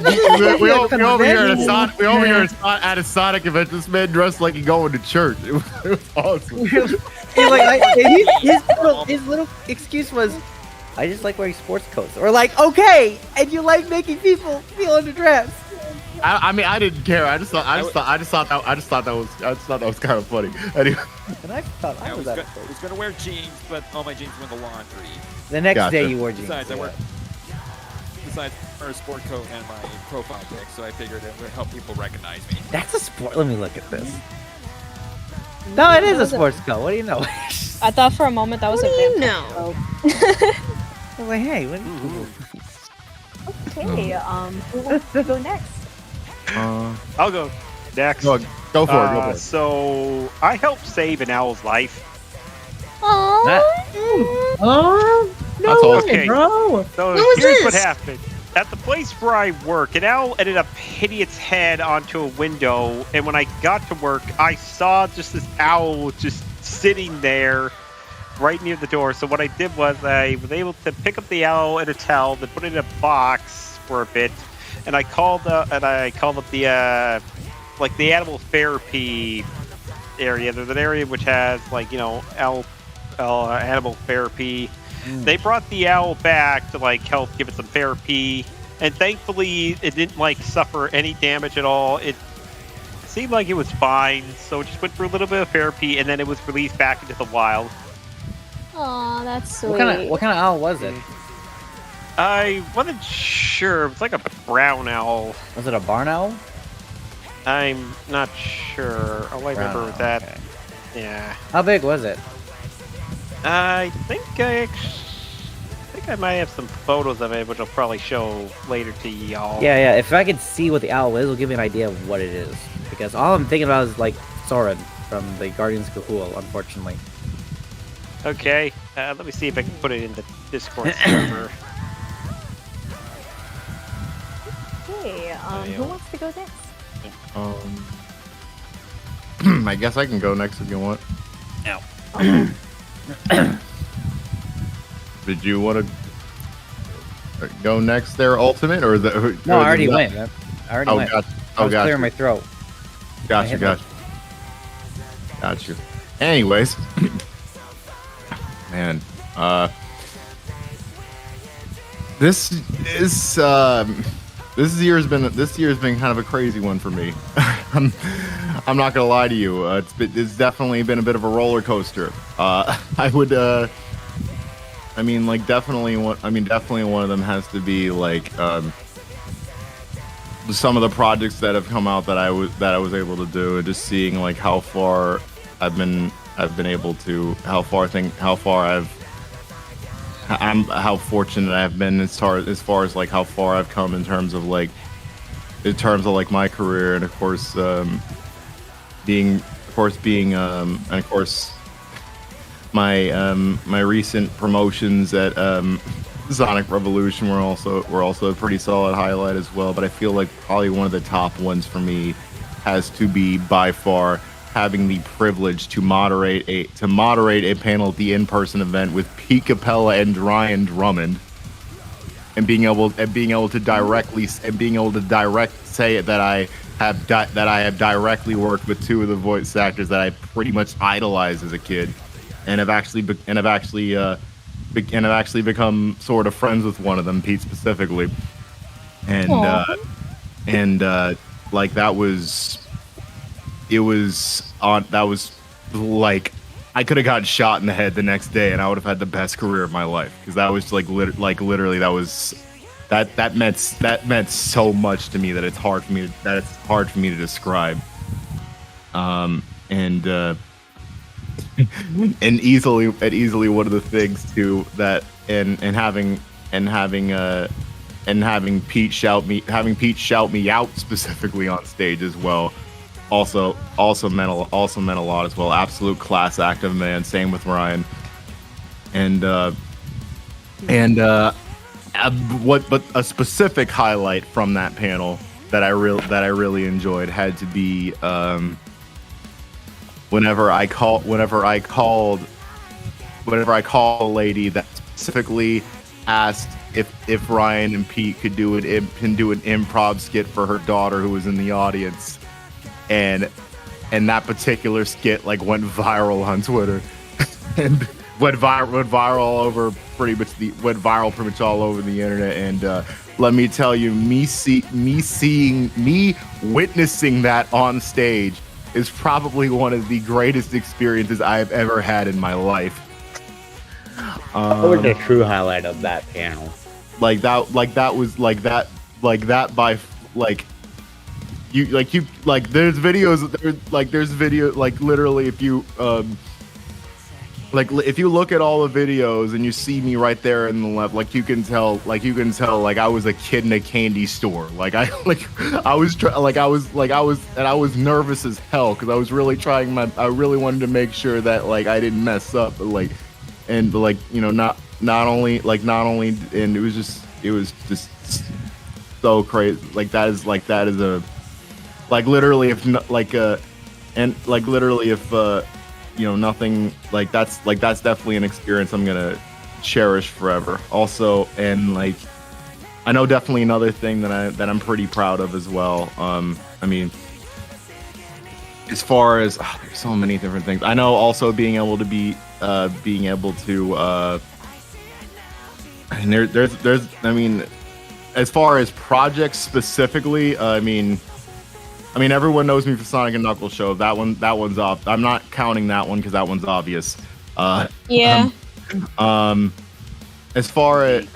we over here at a Sonic event. This man dressed like he going to church. It was awesome. His little excuse was, I just like wearing sports coats. Or like, okay, and you like making people feel underdressed. I mean, I didn't care. I just thought that was kind of funny. Anyway. And I thought I was gonna wear jeans, but all my jeans went in the laundry. The next day you wore jeans. Besides our sport coat and my profile pic, so I figured it would help people recognize me. That's a sport. Let me look at this. No, it is a sports coat. What do you know? I thought for a moment that was What a do you vampire know? coat. I was like, hey, what do you Okay, who wants to go next? I'll go next. Go for it. So I helped save an owl's life. Aww. Oh no! That's all. Okay. bro. So What was here's what this? happened. At the place where I work, an owl ended up hitting its head onto a window, and when I got to work, I saw just this owl just sitting there right near the door. So what I did was I was able to pick up the owl in a towel, then put it in a box for a bit, and I called up the like the animal therapy area. There's an area which has like animal therapy. They brought the owl back to like help give it some therapy, and thankfully it didn't like suffer any damage at all. It seemed like it was fine, so it just went through a little bit of therapy, and then it was released back into the wild. Aw, that's sweet. What kind of owl was it? I wasn't sure. It was like a brown owl. Was it a barn owl? I'm not sure. All I remember was that. Okay. Yeah. How big was it? I think I might have some photos of it, which I'll probably show later to y'all. Yeah. If I could see what the owl is, it'll give me an idea of what it is. Because all I'm thinking about is like Soren from the Guardians of Kahul, unfortunately. Okay. Let me see if I can put it in the Discord server. Okay, who wants to go next? I guess I can go next if you want. Okay. Did you want to go next there, Ultimate, or the? No, or I already the- went, man. I already went. Gotcha. I was gotcha. clearing my throat. Gotcha. Anyways, man, this year's been kind of a crazy one for me. I'm not gonna lie to you. It's definitely been a bit of a roller coaster. Definitely one of them has to be like some of the projects that have come out that I was able to do, and just seeing like how far how fortunate I've been as far as like how far I've come in terms of like my career, and of course my recent promotions at Sonic Revolution were also a pretty solid highlight as well. But I feel like probably one of the top ones for me has to be by far having the privilege to moderate a panel at the in-person event with Pete Capella and Ryan Drummond, and being able to directly say that I have directly worked with two of the voice actors that I pretty much idolized as a kid, and have actually become sort of friends with one of them, Pete specifically, and like that was like I could have gotten shot in the head the next day and I would have had the best career of my life, because that was literally that meant so much to me that it's hard for me to describe. And easily one of the things too that and having Pete shout me out specifically on stage as well also meant a lot as well. Absolute class act of man. Same with Ryan. But a specific highlight from that panel that I really enjoyed had to be whenever I called a lady that specifically asked if Ryan and Pete could do an improv skit for her daughter who was in the audience, and that particular skit like went viral on Twitter and went viral pretty much all over the internet. And let me tell you, me witnessing that on stage is probably one of the greatest experiences I have ever had in my life. What was the true highlight of that panel? There's videos literally if you look at all the videos and you see me right there in the left, you can tell I was a kid in a candy store. I was nervous as hell because I was really I really wanted to make sure that I didn't mess up, not only, and it was just so crazy. That is a, literally if nothing, that's definitely an experience I'm gonna cherish forever. Also, and I know definitely another thing that I'm pretty proud of as well. I mean, as far as there's so many different things. I know also being able to and there's I mean, as far as projects specifically, I mean everyone knows me for Sonic and Knuckles show. That one's off. I'm not counting that one because that one's obvious. Yeah. As far as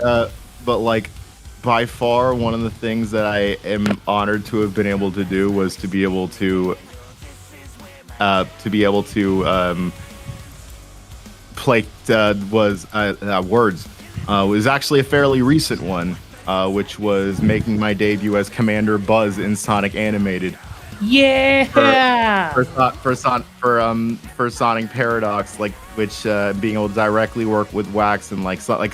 but by far one of the things that I am honored to have been able to do was to be able to play Words was actually a fairly recent one, which was making my debut as Commander Buzz in Sonic Animated. Yeah. For Sonic Paradox, which being able to directly work with Wax and Sonic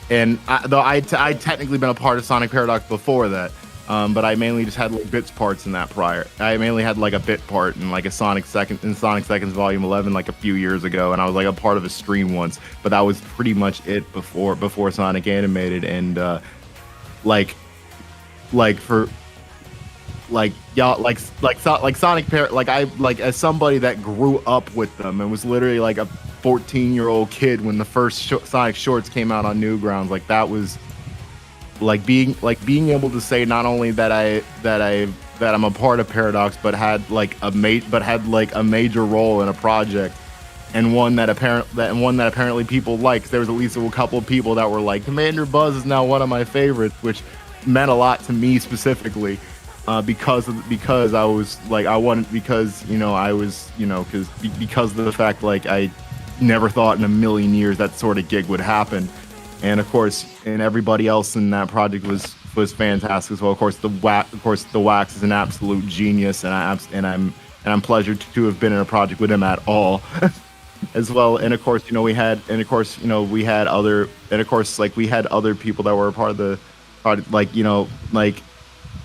and though I'd technically been a part of Sonic Paradox before that, but I mainly just had bits parts in that prior. I mainly had a bit part in a Sonic Seconds Volume 11 a few years ago, and I was a part of a stream once. But that was pretty much it before Sonic Animated, and Sonic as somebody that grew up with them and was literally a 14-year-old kid when the first Sonic shorts came out on Newgrounds. That was being able to say not only that I'm a part of Paradox, but had a major role in a project, and one that apparently people liked. There was at least a couple of people that were Commander Buzz is now one of my favorites, which meant a lot to me specifically. Because I was because of the fact I never thought in a million years that sort of gig would happen, and of course, and everybody else in that project was fantastic as well. Of course, the Wax is an absolute genius, and I'm pleasured to have been in a project with him at all, as well. And of course, we had other people that were a part of the project,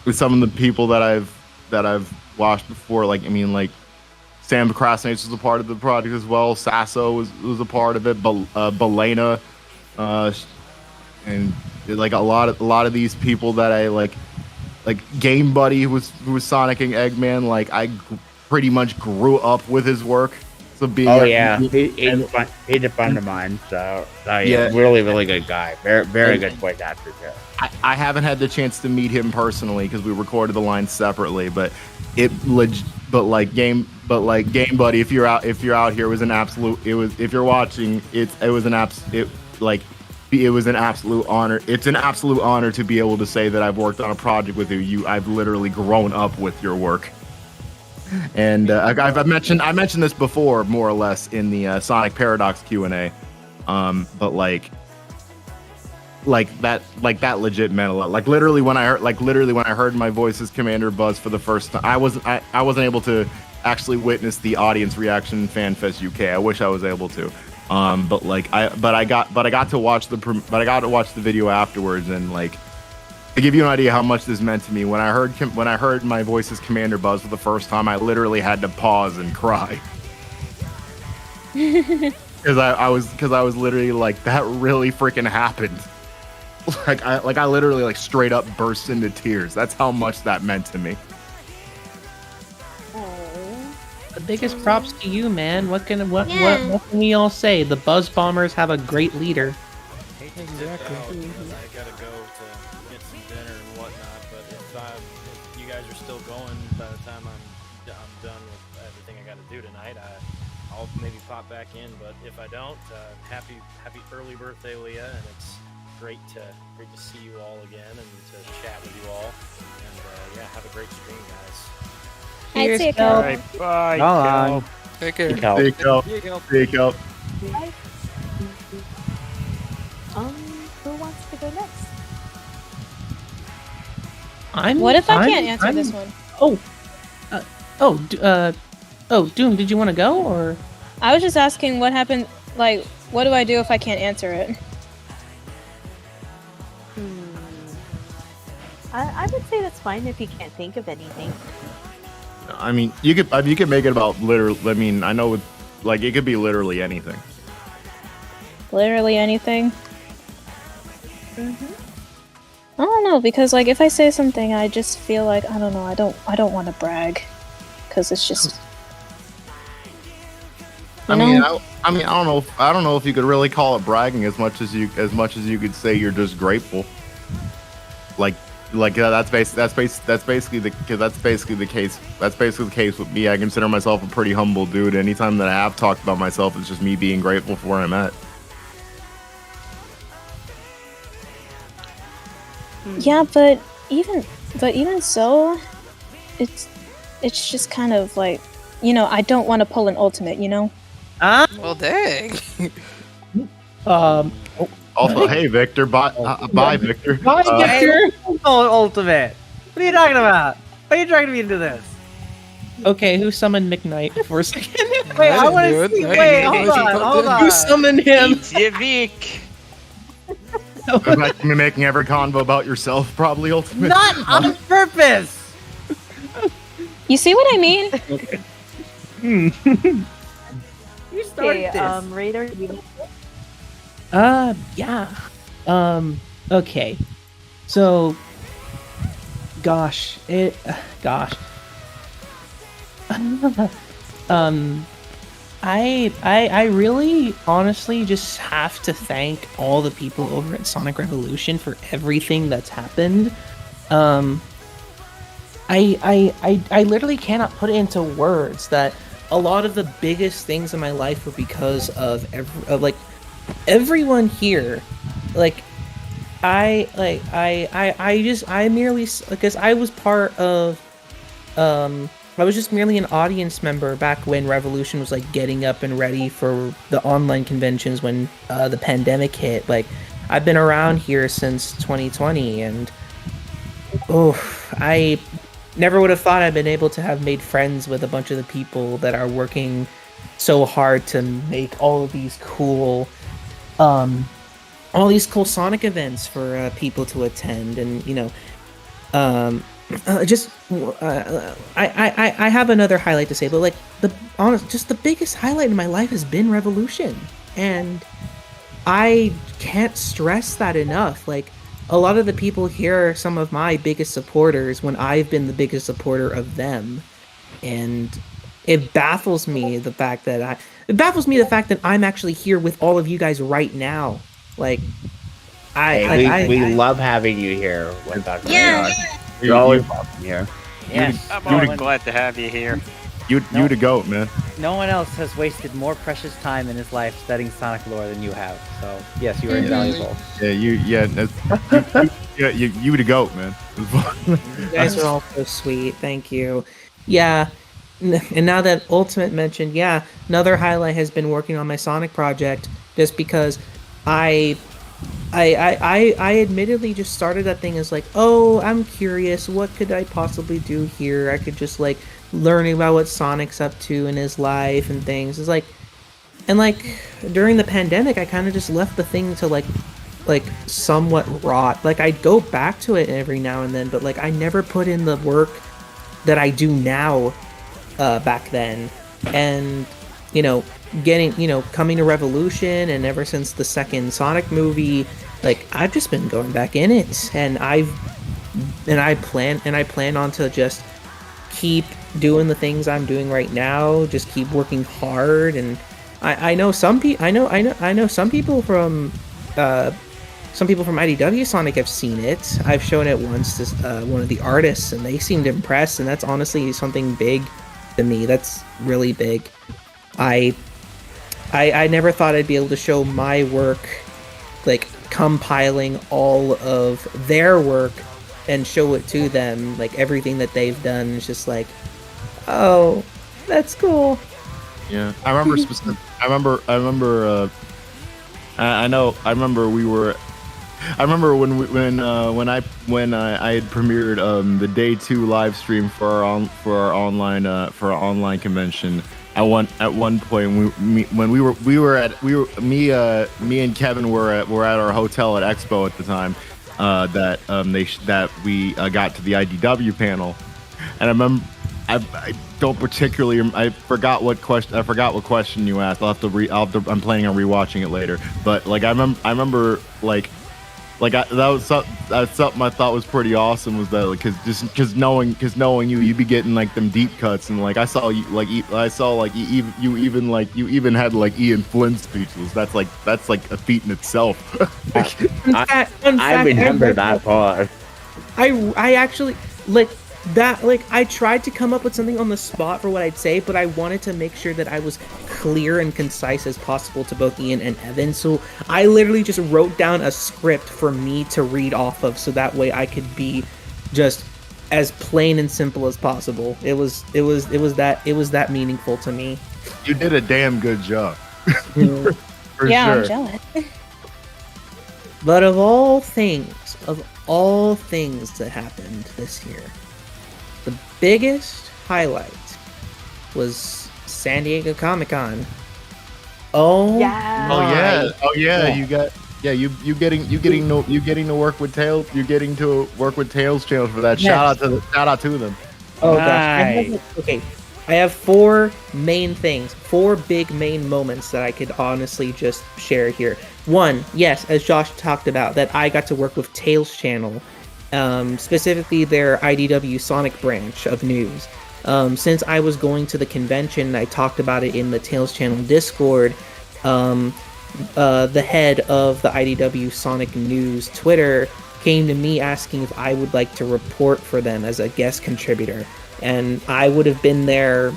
with some of the people that I've watched before, Sam Procrastinates was a part of the project as well. Sasso was a part of it. Belena, and a lot of these people that I Game Buddy, who was Sonic and Eggman. I pretty much grew up with his work. So he's a friend of mine. So yeah, really good guy. Very good voice actor too. I haven't had the chance to meet him personally because we recorded the line separately, but Game Buddy, if you're out here, it was an absolute honor. It's an absolute honor to be able to say that I've worked on a project with you. I've literally grown up with your work. And I mentioned this before, more or less, in the Sonic Paradox Q&A, but that legit meant a lot. Literally when I heard my voice as Commander Buzz for the first time, I wasn't able to actually witness the audience reaction in FanFest UK. I wish I was able to, but I got to watch the video afterwards, and to give you an idea how much this meant to me, when I heard my voice as Commander Buzz for the first time, I literally had to pause and cry. Because I was literally that really freaking happened. I literally straight up burst into tears. That's how much that meant to me. The biggest props to you, man. What can we all say? The Buzz Bombers have a great leader. Exactly. I gotta go to get some dinner and whatnot, but if you guys are still going by the time I'm done with everything I gotta do tonight, I'll maybe pop back in. But if I don't, happy early birthday, Leah, and it's great to see you all again and to chat with you all. And have a great stream, guys. I'd say All right, bye. Bye. Take care. Take care. Bye. Who wants to go next? What if I can't answer this one? Doom, did you want to go, or? I was just asking what happened, What do I do if I can't answer it? I would say that's fine if you can't think of anything. I mean, you could make it about literally. I mean, I know, like it could be literally anything. Literally anything? Mm-hmm. I don't know, because like if I say something, I just feel like I don't know. I don't want to brag, because it's just. I mean, I don't know if you could really call it bragging as much as you could say you're just grateful. That's basically the case. That's basically the case with me. I consider myself a pretty humble dude. Anytime that I have talked about myself, it's just me being grateful for where I'm at. Yeah, but even so, it's just kind of like, you know, I don't want to pull an ultimate, you know. Well, dang. Also, hey Victor, bye Victor. Bye, Victor. Ultimate. What are you talking about? Why are you dragging me into this? Okay, who summoned McKnight for a second? Wait, I want to see. Wait, hold on. Who summoned him? Vic. Like me making every convo about yourself, probably ultimate. Not on purpose. You see what I mean? You started Okay, this. Raider. Yeah. Okay. So, gosh. I really honestly just have to thank all the people over at Sonic Revolution for everything that's happened. I literally cannot put it into words that a lot of the biggest things in my life were because of everyone here. I merely, because I was part of, I was just merely an audience member back when Revolution was like getting up and ready for the online conventions when the pandemic hit. Like, I've been around here since 2020, and I never would have thought I'd been able to have made friends with a bunch of the people that are working so hard to make all of these cool Sonic events for people to attend. And you know, I have another highlight to say, but like the biggest highlight in my life has been Revolution, and I can't stress that enough. Like, a lot of the people here are some of my biggest supporters when I've been the biggest supporter of them, and it baffles me the fact that I'm actually here with all of you guys right now. Like, we love having you here. You're always welcome here. Yes. I'm always glad to have you here. You the GOAT, man. No one else has wasted more precious time in his life studying Sonic lore than you have. So yes, you are invaluable. You the GOAT, man. You guys are all so sweet. Thank you. Yeah. And now that Ultimate mentioned, yeah, another highlight has been working on my Sonic project, just because I admittedly just started that thing as like, oh, I'm curious, what could I possibly do here? I could just like learning about what Sonic's up to in his life and things. It's like, and like during the pandemic, I kind of just left the thing to like somewhat rot. Like, I'd go back to it every now and then, but like I never put in the work that I do now back then. And you know, coming to Revolution, and ever since the second Sonic movie, like I've just been going back in it, and I plan on to just keep doing the things I'm doing right now, just keep working hard. And I know some people from IDW Sonic have seen it. I've shown it once to one of the artists, and they seemed impressed, and that's honestly something big to me. That's really big. I never thought I'd be able to show my work, like compiling all of their work and show it to them, like everything that they've done. It's just like, oh, that's cool. Yeah, I remember when I had premiered the day 2 live stream for our online convention. I at one point me and Kevin were at our hotel at Expo at the time that we got to the IDW panel, and I remember I don't particularly I forgot what question you asked. I'm planning on rewatching it later, but like I remember that's something I thought was pretty awesome, was that because knowing you'd be getting like them deep cuts, and like I saw you you even had like Ian Flynn speechless. That's like a feat in itself. I remember that part. I actually I tried to come up with something on the spot for what I'd say, but I wanted to make sure that I was clear and concise as possible to both Ian and Evan. So I literally just wrote down a script for me to read off of, so that way I could be just as plain and simple as possible. It was that meaningful to me. You did a damn good job. For Yeah, sure. I'm jealous. But of all things that happened this year, the biggest highlight was San Diego Comic-Con. Oh Yeah. You getting to work with Tails. You're getting to work with Tails channel for that. Yes. Shout out to them. Oh gosh. I have four big main moments that I could honestly just share here. One, yes, as Josh talked about, that I got to work with Tails channel, specifically their IDW Sonic branch of news. Since I was going to the convention, I talked about it in the Tails channel Discord. The head of the IDW Sonic News Twitter came to me asking if I would like to report for them as a guest contributor. And I would have been there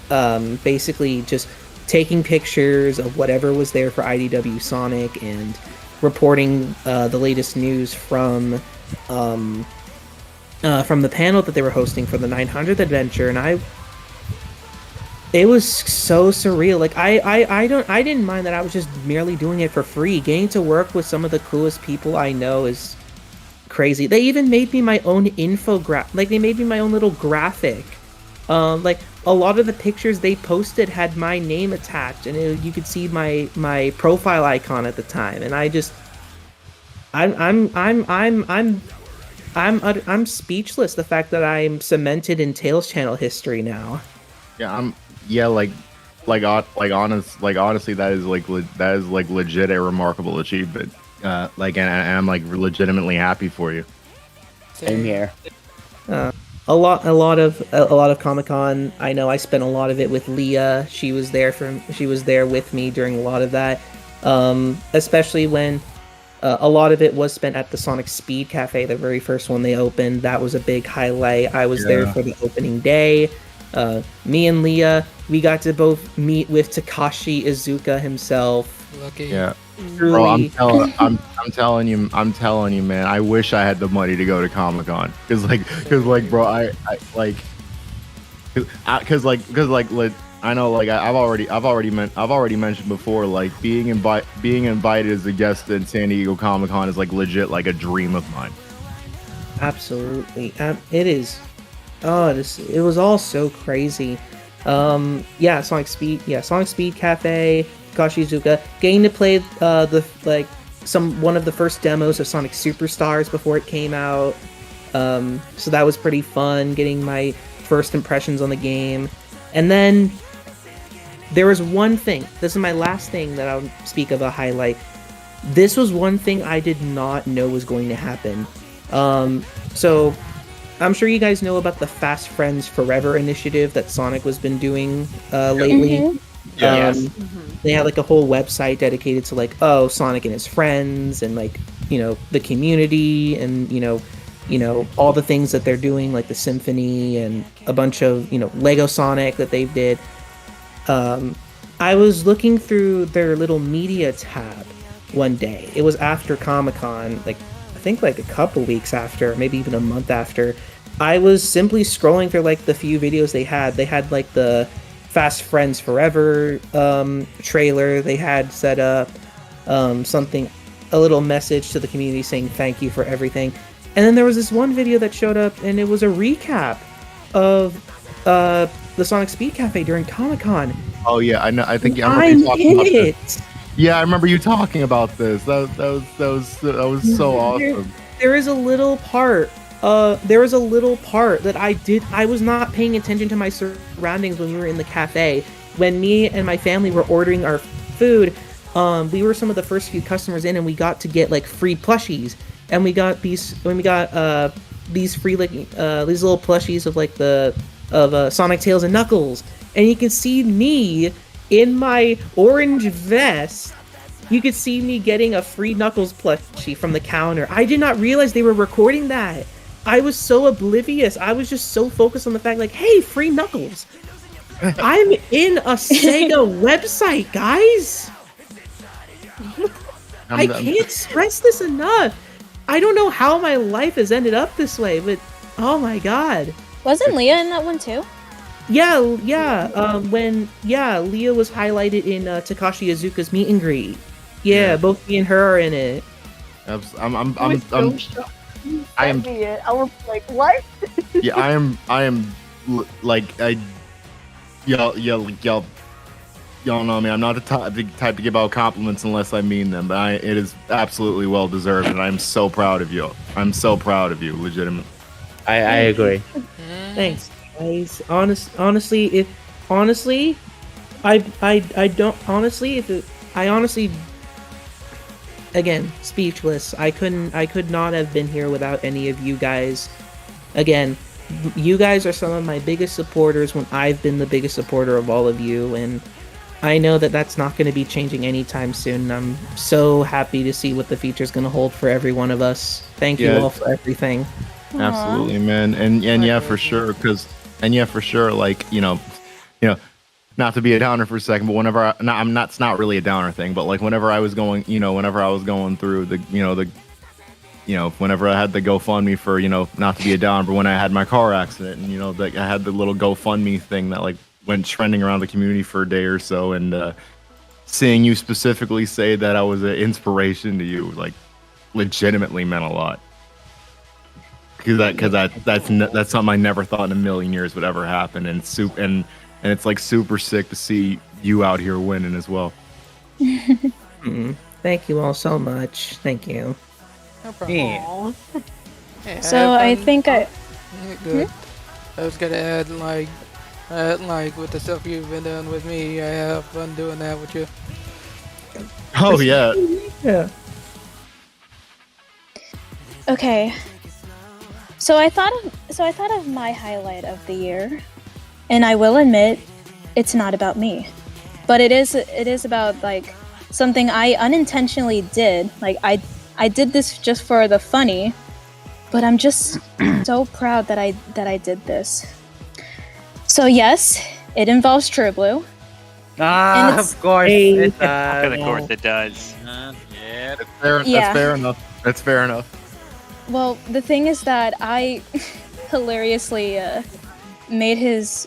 basically just taking pictures of whatever was there for IDW Sonic and reporting the latest news from the panel that they were hosting for the 900th adventure. And it was so surreal. Like I didn't mind that I was just merely doing it for free. Getting to work with some of the coolest people I know is crazy. They even made me my own infographic. Like they made me my own little graphic. Like a lot of the pictures they posted had my name attached, and you could see my profile icon at the time. And I'm speechless. The fact that I'm cemented in Tails channel history now. Honestly, that is legit a remarkable achievement. And I'm like legitimately happy for you. Same here. A lot of Comic-Con. I know I spent a lot of it with Leah. She was there with me during a lot of that. Especially when a lot of it was spent at the Sonic Speed Cafe, the very first one they opened. That was a big highlight. I was there for the opening day. Me and Leah, we got to both meet with Takashi Iizuka himself. Lucky. Yeah. Truly. Bro, I'm telling you, man. I wish I had the money to go to Comic-Con, cause bro, I know, like I've already mentioned before, like being invited as a guest in San Diego Comic-Con is like legit like a dream of mine. Absolutely, it is. It was all so crazy. Sonic Speed Cafe, Takashi Iizuka, getting to play one of the first demos of Sonic Superstars before it came out. So that was pretty fun, getting my first impressions on the game. And then there was one thing. This is my last thing that I'll speak of a highlight. This was one thing I did not know was going to happen. So I'm sure you guys know about the Fast Friends Forever initiative that Sonic has been doing lately. Mhm. Yes. They had like a whole website dedicated to like, Sonic and his friends, and like, the community, and all the things that they're doing, like the symphony and a bunch of Lego Sonic that they did. I was looking through their little media tab one day. It was after Comic-Con, I think like a couple weeks after, maybe even a month after. I was simply scrolling through like the few videos they had. They had like the Fast Friends Forever trailer. They had set up a little message to the community saying thank you for everything. And then there was this one video that showed up, and it was a recap of the Sonic Speed Cafe during Comic-Con. Oh yeah, I know. I think I remember I'm you talking in about it. this. Yeah, I remember you talking about this. That was so awesome. There is a little part. There was a little part that I was not paying attention to my surroundings when we were in the cafe. When me and my family were ordering our food, we were some of the first few customers in, and we got to get like free plushies. And we got these free like these little plushies of like of Sonic, Tails, and Knuckles. And you can see me in my orange vest. You could see me getting a free Knuckles plushie from the counter. I did not realize they were recording that. I was so oblivious. I was just so focused on the fact, like, hey, free Knuckles. I'm in a Sega website, guys. I can't stress this enough. I don't know how my life has ended up this way, but oh my god. Wasn't Leah in that one too? Yeah. Leah was highlighted in Takashi Iizuka's meet and greet. Yeah, both me and her are in it. I am. I was like, what? Yeah, I am. Like y'all know me. I'm not the type to give out compliments unless I mean them. But it is absolutely well deserved, and I'm so proud of you. I'm so proud of you, legitimately. I agree. Thanks, guys. Honestly, again, speechless. I could not have been here without any of you guys. Again, you guys are some of my biggest supporters when I've been the biggest supporter of all of you, and I know that that's not going to be changing anytime soon. I'm so happy to see what the future's going to hold for every one of us. Thank you all for everything. Absolutely, man. And yeah, for sure. Like, you know, not to be a downer for a second, but whenever it's not really a downer thing, but like whenever I was going through whenever I had the GoFundMe for, not to be a downer, but when I had my car accident, and I had the little GoFundMe thing that like went trending around the community for a day or so, and seeing you specifically say that I was an inspiration to you, like, legitimately meant a lot. Because that's something I never thought in a million years would ever happen, and it's like super sick to see you out here winning as well. Thank you all so much. Thank you. No problem. Yeah, so I think good. I was gonna add like with the stuff you've been doing with me, I have fun doing that with you. Oh yeah. Yeah. Okay. So I thought of my highlight of the year, and I will admit, it's not about me, but it is about like something I unintentionally did. Like I did this just for the funny, but I'm just so proud that I did this. So yes, it involves True Blue. Of course it does. Of course it does. Yeah. That's fair enough. That's fair enough. Well, the thing is that I hilariously made his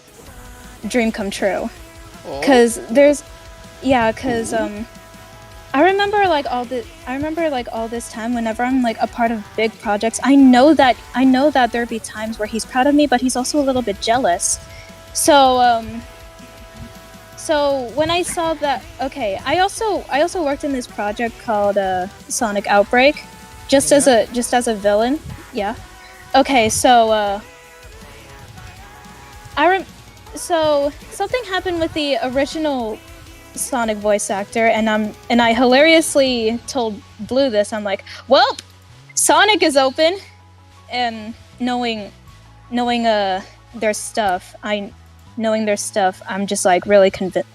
dream come true. Cause I remember like all this time whenever I'm like a part of big projects, I know that there'd be times where he's proud of me, but he's also a little bit jealous. So when I saw that, okay, I also worked in this project called Sonic Outbreak. Just as a villain, yeah. Okay, so so something happened with the original Sonic voice actor, and I hilariously told Blue this. I'm like, well, Sonic is open, and knowing their stuff, I'm just like really convinced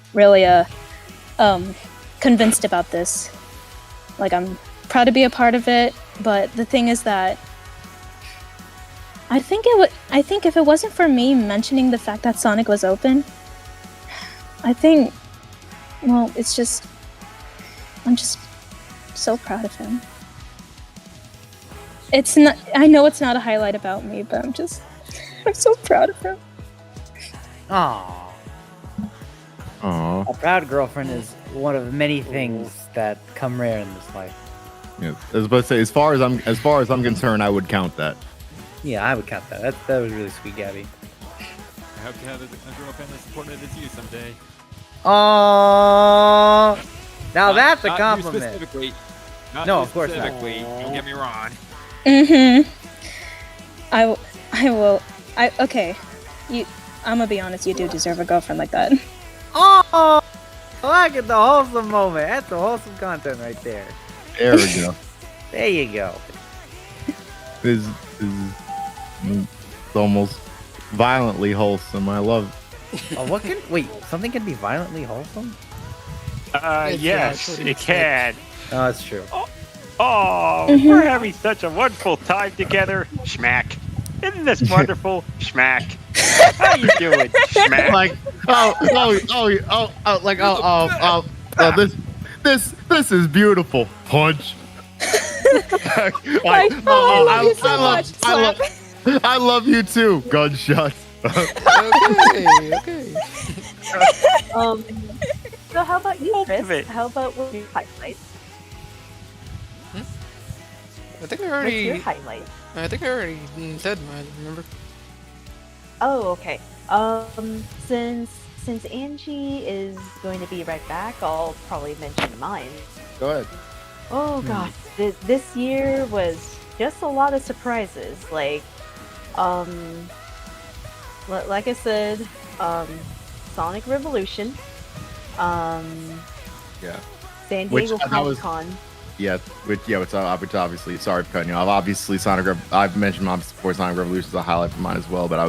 about this. Like I'm proud to be a part of it. But the thing is that I think if it wasn't for me mentioning the fact that Sonic was open, I'm just so proud of him. I know it's not a highlight about me, but I'm so proud of him. Aww. A proud girlfriend is one of many things that come rare in this life. Yeah, I was about to say, as far as I'm concerned, I would count that. Yeah, I would count that. That was really sweet, Gabby. hope to have a girl fan as supportive as you someday. Oh, now that's a Not compliment. You specifically. Not No, you of course not. specifically. Don't get me wrong. I will. Okay. I'm gonna be honest. You do deserve a girlfriend like that. Oh, look at the wholesome moment. That's the wholesome content right there. There we go. There you go. This is almost violently wholesome. I love it. Oh, wait? Something can be violently wholesome? Yes, it can. Oh, that's true. Oh, we're having such a wonderful time together. Schmack. Isn't this wonderful? Schmack. How you doing? Schmack. Like, this is beautiful. Punch. I love you so much. Slap. I love you too. Gunshots. Okay. So how about you, Chris? Ultimate. How about what your highlights? I think I What's already. your highlight? I think I already said mine. Remember? Oh, okay. Since Angie is going to be right back, I'll probably mention mine. Go ahead. Oh gosh, this year was just a lot of surprises. Like I said, Sonic Revolution, Yeah. San Which, Diego that was- Comic Con. Yeah, which obviously, sorry for cutting you off. Obviously, I've mentioned mine before. Sonic Revolution is a highlight for mine as well. But I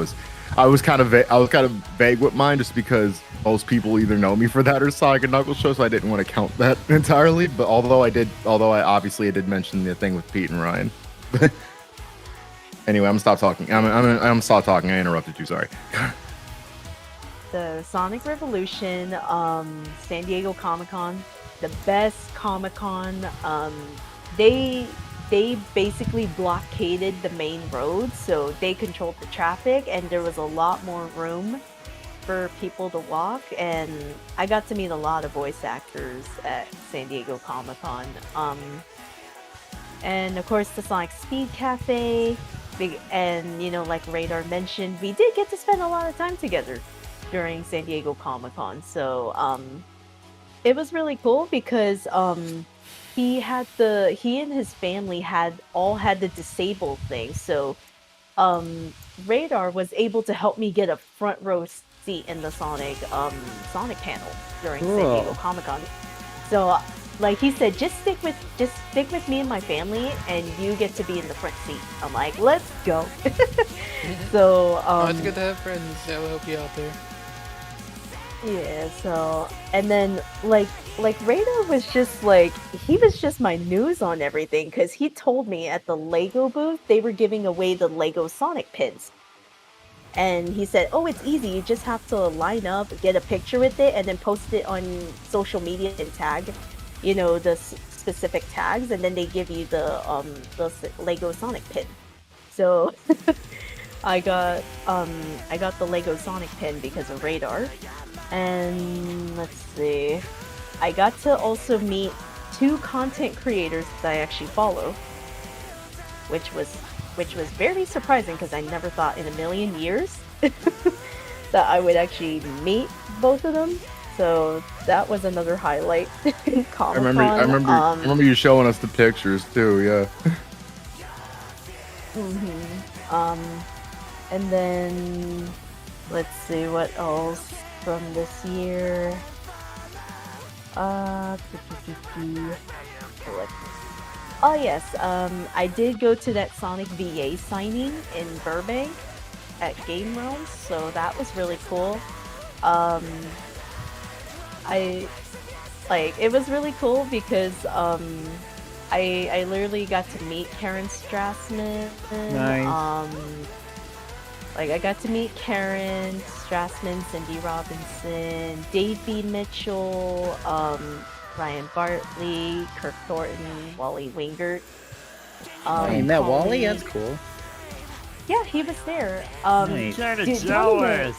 was kind of vague with mine just because most people either know me for that or Sonic and Knuckles show, so I didn't want to count that entirely. But although I did mention the thing with Pete and Ryan. Anyway, I'm gonna stop talking. I'm gonna stop talking. I interrupted you. Sorry. The Sonic Revolution, San Diego Comic Con, the best Comic Con. They basically blockaded the main road, so they controlled the traffic, and there was a lot more room for people to walk. And I got to meet a lot of voice actors at San Diego Comic Con. And of course, the Sonic Speed Cafe, and like Radar mentioned, we did get to spend a lot of time together during San Diego Comic Con. So it was really cool because he and his family had the disabled thing. So Radar was able to help me get a front row seat in the Sonic panel during San Diego Comic Con. So like he said, just stick with me and my family, and you get to be in the front seat. I'm like, let's go. So It's good to have friends that will help you out there. yeah. So and then like Radar was just like, he was just my news on everything, because he told me at the Lego booth they were giving away the Lego Sonic pins. And he said, oh, it's easy. You just have to line up, get a picture with it, and then post it on social media and tag, the specific tags, and then they give you the Lego Sonic pin. So I got the Lego Sonic pin because of Radar. And let's see, I got to also meet 2 content creators that I actually follow, which was very surprising, because I never thought in a million years that I would actually meet both of them. So that was another highlight in Comic-Con. I remember you showing us the pictures too. Yeah. And then let's see what else from this year. Oh yes, I did go to that Sonic VA signing in Burbank at Game Realms, so that was really cool. It was really cool because I literally got to meet Karen Strassman. Nice. I got to meet Karen Strassman, Cindy Robinson, Dave B. Mitchell, Ryan Bartley, Kirk Thornton, Wally Wingert. You met Wally? That's cool. Yeah, he was there. Nice. Kinda dude, jealous.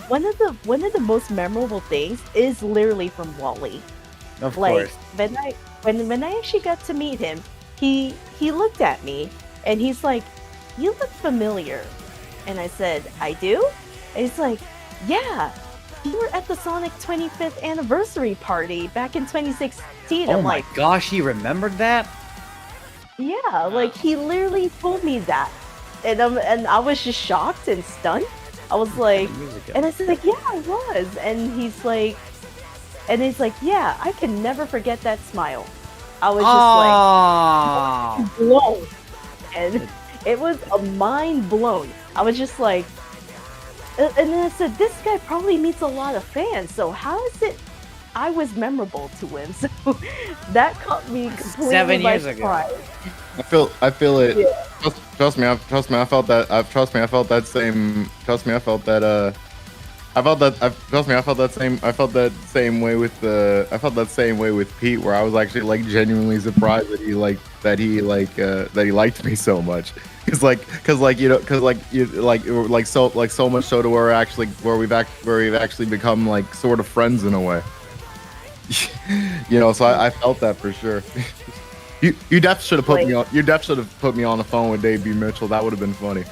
One of the most memorable things is literally from Wally. Of course. When I actually got to meet him, he looked at me and he's like, "You look familiar," And I said, I do? And he's like, yeah, you were at the Sonic 25th anniversary party back in 2016. Oh I'm my like, gosh, he remembered that? yeah, like he literally told me that. And I was just shocked and stunned. I was like, and I said like, yeah, I was. And he's like, yeah, I can never forget that smile. I was just like blown. And it was a mind blown. I was just like, and then I said, this guy probably meets a lot of fans, so how is it I was memorable to him? So that caught me completely 7 by years ago. surprise. I feel it. Yeah. Trust me, I felt that. Trust me, I felt that same. Trust me, I felt that. Trust me, I felt that same way with the. I felt that same way with Pete, where I was actually like genuinely surprised that he liked me so much. Cause so much so to where we've actually become like sort of friends in a way. So I felt that for sure. You def should have put me on. You def should have put me on the phone with Dave B. Mitchell. That would have been funny.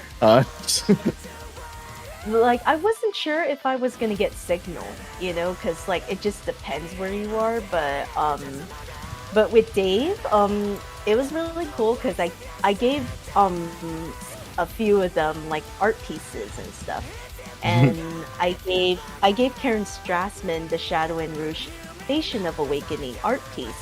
Like I wasn't sure if I was gonna get signal, because like it just depends where you are. But with Dave, it was really cool because I gave a few of them like art pieces and stuff, and I gave Karen Strassman the Shadow and Rouge Station of Awakening art piece.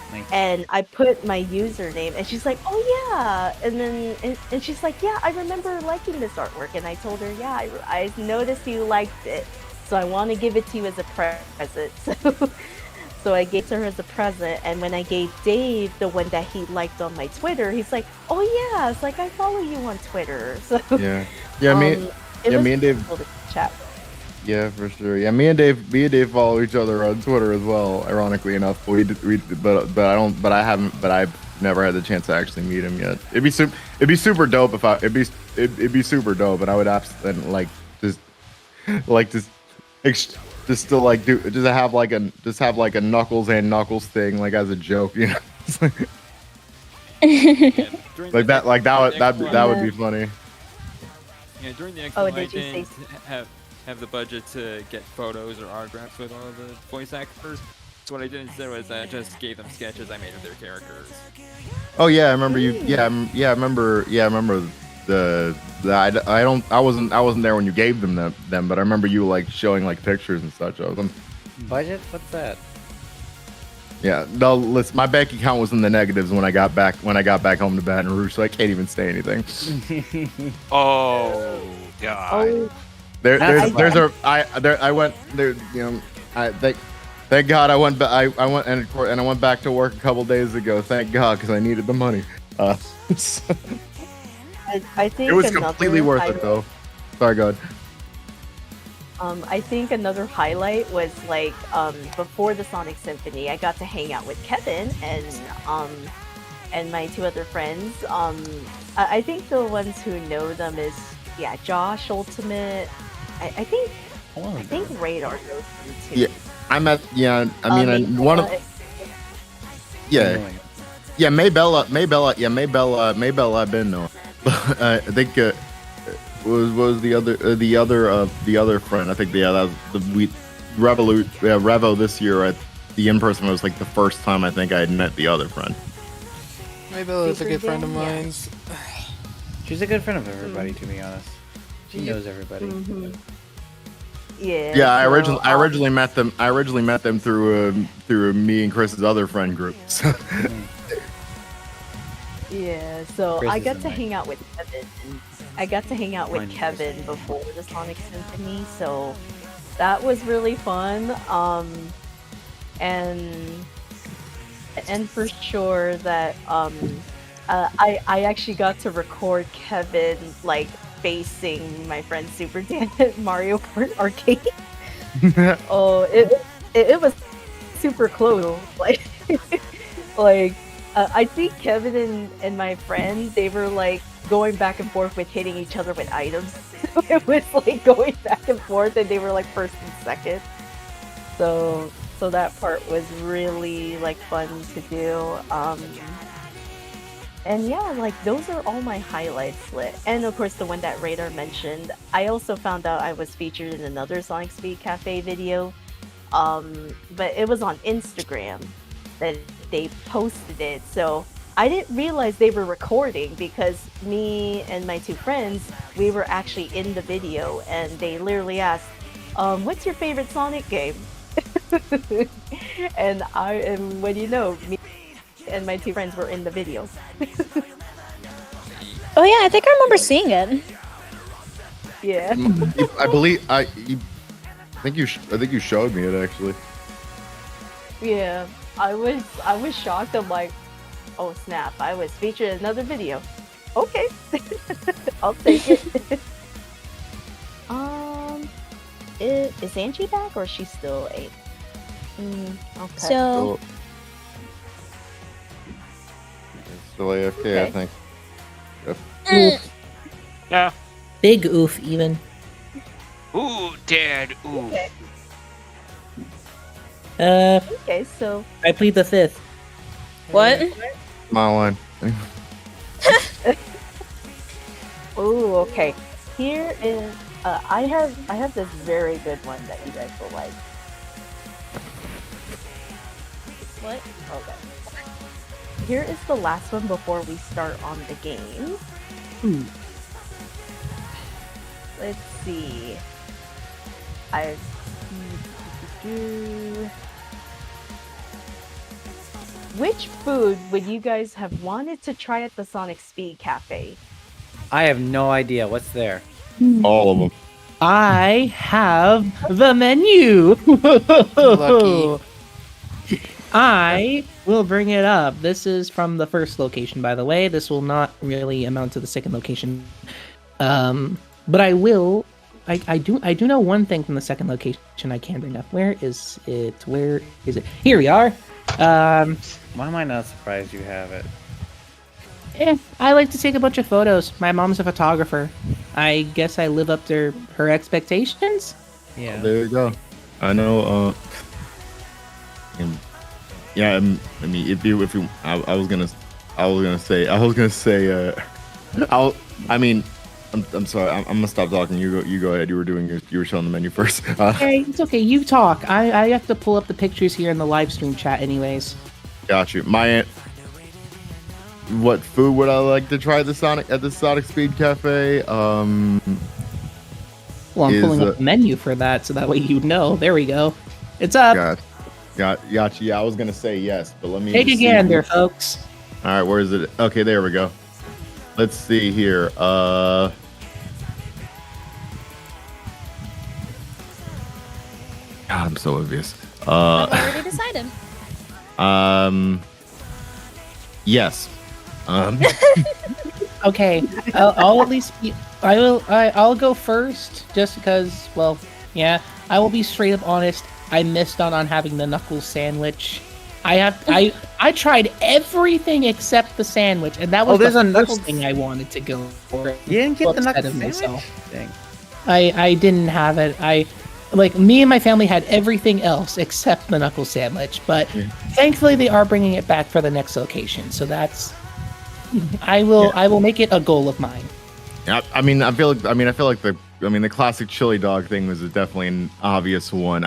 Nice. And I put my username, and she's like, "Oh yeah," and then and she's like, "Yeah, I remember liking this artwork." And I told her, "Yeah, I noticed you liked it, so I want to give it to you as a present." So I gave it to her as a present, and when I gave Dave the one that he liked on my Twitter, he's like, "Oh yeah, it's like I follow you on Twitter." So me and Dave cool to chat. Yeah, for sure. Yeah, me and Dave follow each other on Twitter as well. Ironically enough, but I've never had the chance to actually meet him yet. It'd be super dope if it'd be super dope, and I would absolutely have like a Knuckles and Knuckles thing like as a joke, Yeah, that would be funny. Yeah, during the Oh, X1, I did you say- didn't have the budget to get photos or autographs with all the voice actors. So what I did instead was I just gave them sketches I made of their characters. Oh yeah, I remember you. Yeah, I remember I wasn't there when you gave them, but I remember you like showing like pictures and such of them. Budget? What's that? Yeah, no, listen, my bank account was in the negatives when I got back home to Baton Rouge, so I can't even say anything. Oh God. Thank God I went back to work a couple days ago. Thank God, because I needed the money. I think It was another completely worth it highlight- though. Sorry, go ahead. I think another highlight was like before the Sonic Symphony, I got to hang out with Kevin and my two other friends. I think the ones who know them is Josh Ultimate. I think Radar knows them too. Yeah, I met. Yeah, I mean, one of. Yeah, yeah, Maybella. I've been though. I think was the other friend. I think that was Revo this year at the in-person was like the first time I think I had met the other friend. Maybella is a good friend of mine. She's a good friend of everybody, to be honest. She knows everybody. Mm-hmm. Yeah. Yeah, I originally met them. I originally met them through me and Chris's other friend group. So. Yeah, so Chris I is got a to nice- hang out with Kevin. I got to hang out with Mine is Kevin before the Sonic Symphony, so that was really fun. And for sure that I actually got to record Kevin like facing my friend Super Dan at Mario Kart Arcade. Oh, it was super close. Like I think Kevin and my friend, they were like going back and forth with hitting each other with items. It was like going back and forth, and they were like first and second. So that part was really like fun to do. And yeah, like those are all my highlights lit. And of course the one that Radar mentioned. I also found out I was featured in another Sonic Speed Cafe video. But it was on Instagram that they posted it. So I didn't realize they were recording because me and my two friends, we were actually in the video and they literally asked, what's your favorite Sonic game? And when you know, me and my two friends were in the video. Oh yeah, I think I remember seeing it. Yeah. I think you showed me it actually. Yeah. I was shocked. I'm like, oh snap, I was featured in another video. Okay. I'll take it. Is Angie back or is she still a? Okay. So Still AFK, Okay. I think. Yep. Oof. Yeah. Big oof, even. Ooh, Dad. Ooh. Okay, so I plead the fifth. what? My line. oh, okay. Here is I have this very good one that you guys will like. What? Okay. Here is the last one before we start on the game. Let's see. Which food would you guys have wanted to try at the Sonic Speed Cafe? I have no idea what's there. All of them. I have the menu. Lucky. I will bring it up. This is from the first location, by the way. This will not really amount to the second location. But I will. I do know one thing from the second location I can bring up. Where is it? Where is it? Here we are. Why am I not surprised you have it? I like to take a bunch of photos. My mom's a photographer. I guess I live up to her expectations. Yeah. There you go. I know. Yeah. I mean, if you, I was gonna say. I'm sorry. I'm gonna stop talking. You go ahead. You were showing the menu first. Hey, it's okay. You talk. I have to pull up the pictures here in the live stream chat, anyways. Got you. What food would I like to try at the Sonic Speed Cafe? Well, I'm pulling up the menu for that, so that way you know. There we go. It's up. Gotcha. Yeah, I was gonna say yes, but let me Take a gander, folks. All right, where is it? Okay, there we go. Let's see here. God, I'm so obvious. I've already decided. Yes. Okay, I'll at least be. I'll go first, just because. Well, yeah, I will be straight up honest. I missed out on having the knuckles sandwich. I tried everything except the sandwich, and that was there's the a first knuckles- thing I wanted to go for. You didn't get the Upset knuckles of sandwich? myself. Dang. I didn't have it. Me and my family had everything else except the knuckle sandwich, but thankfully they are bringing it back for the next location. So that's I will make it a goal of mine. Yeah, I feel like the classic chili dog thing was definitely an obvious one.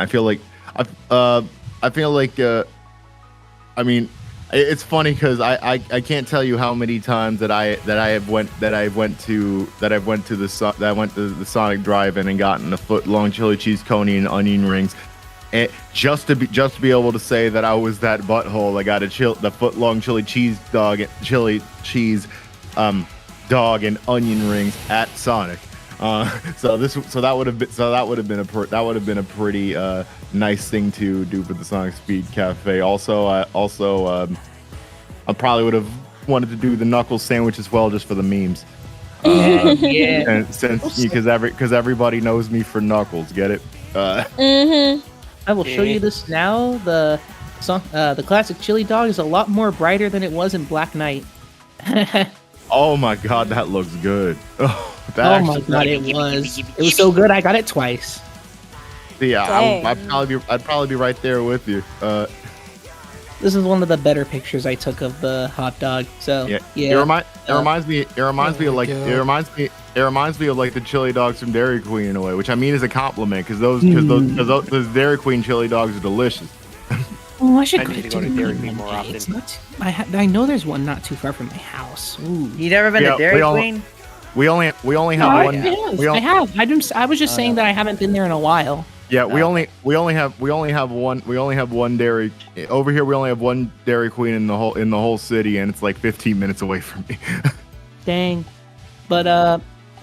It's funny because I can't tell you how many times that I went to the Sonic Drive-In and gotten a foot-long chili cheese coney and onion rings, and just to be able to say that I was that butthole. I got the foot-long chili cheese dog and onion rings at Sonic. So that would have been a pretty nice thing to do for the Sonic Speed Cafe. I probably would have wanted to do the knuckles sandwich as well, just for the memes. Yeah. And because everybody knows me for knuckles, get it? I will show you this now. The classic chili dog is a lot more brighter than it was in Black Knight. Oh my god, that looks good. Oh my god, it was so good. I got it twice. Yeah, I'd probably be right there with you. this is one of the better pictures I took of the hot dog. So Yeah. yeah. It reminds me of like it reminds me of like the chili dogs from Dairy Queen in a way, which I mean is a compliment because those Dairy Queen chili dogs are delicious. Oh, I should I need to go to Dairy Queen more often. It's not. I know there's one not too far from my house. Ooh. You never been Yeah, to Dairy Queen? We only have one. I have. I was just saying that I haven't been there in a while. Yeah, we only have one dairy over here. We only have one Dairy Queen in the whole city, and it's like 15 minutes away from me. Dang. But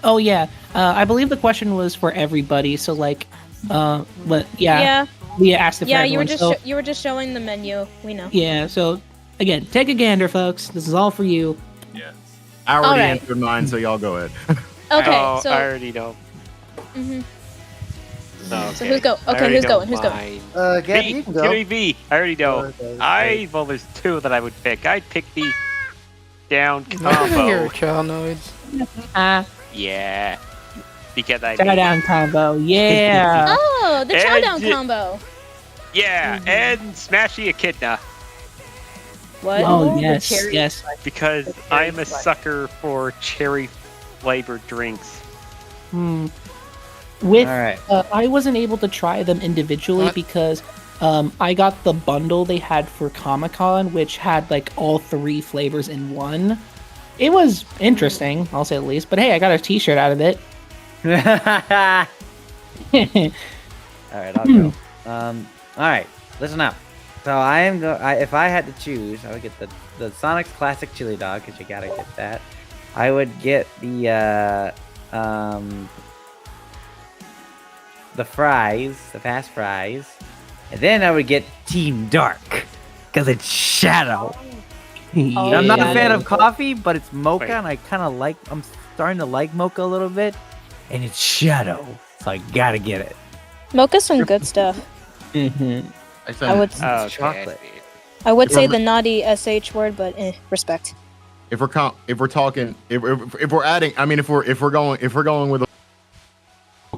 oh yeah. I believe the question was for everybody. So like, but yeah. Leah asked it for everyone. You were just showing the menu. We know. Yeah. So again, take a gander, folks. This is all for you. Yeah. I already Alright. answered mine, so y'all go ahead. Okay, Oh, so. I already know. Mhm. Okay. So who's go? I Okay, already who's know going? Who's going? mine. Gabby, V, you can go. give me V. I already know. Okay. Well, there's two that I would pick. I'd pick the down Your combo. Chalnoids. Yeah. Because I Chow down combo. Yeah. Oh, the chow down And- combo. Yeah, and Smashy Echidna. What? Oh the yes, cherry- yes. Because I'm a sucker for cherry flavored drinks. With All right. I wasn't able to try them individually What? because I got the bundle they had for Comic-Con, which had like all 3 flavors in one. It was interesting, I'll say the least. But hey, I got a T-shirt out of it. All right, I'll go. All right, listen up. So if I had to choose, I would get the Sonic's classic chili dog because you gotta get that. I would get the fries, the fast fries, and then I would get Team Dark because it's Shadow. I'm not a fan of coffee, but it's mocha, Wait. and I'm starting to like mocha a little bit, and it's Shadow, so I gotta get it. Mocha's some good stuff. Mm-hmm. I would. Okay, chocolate. see. I would say the naughty sh word, but respect. If we're going with a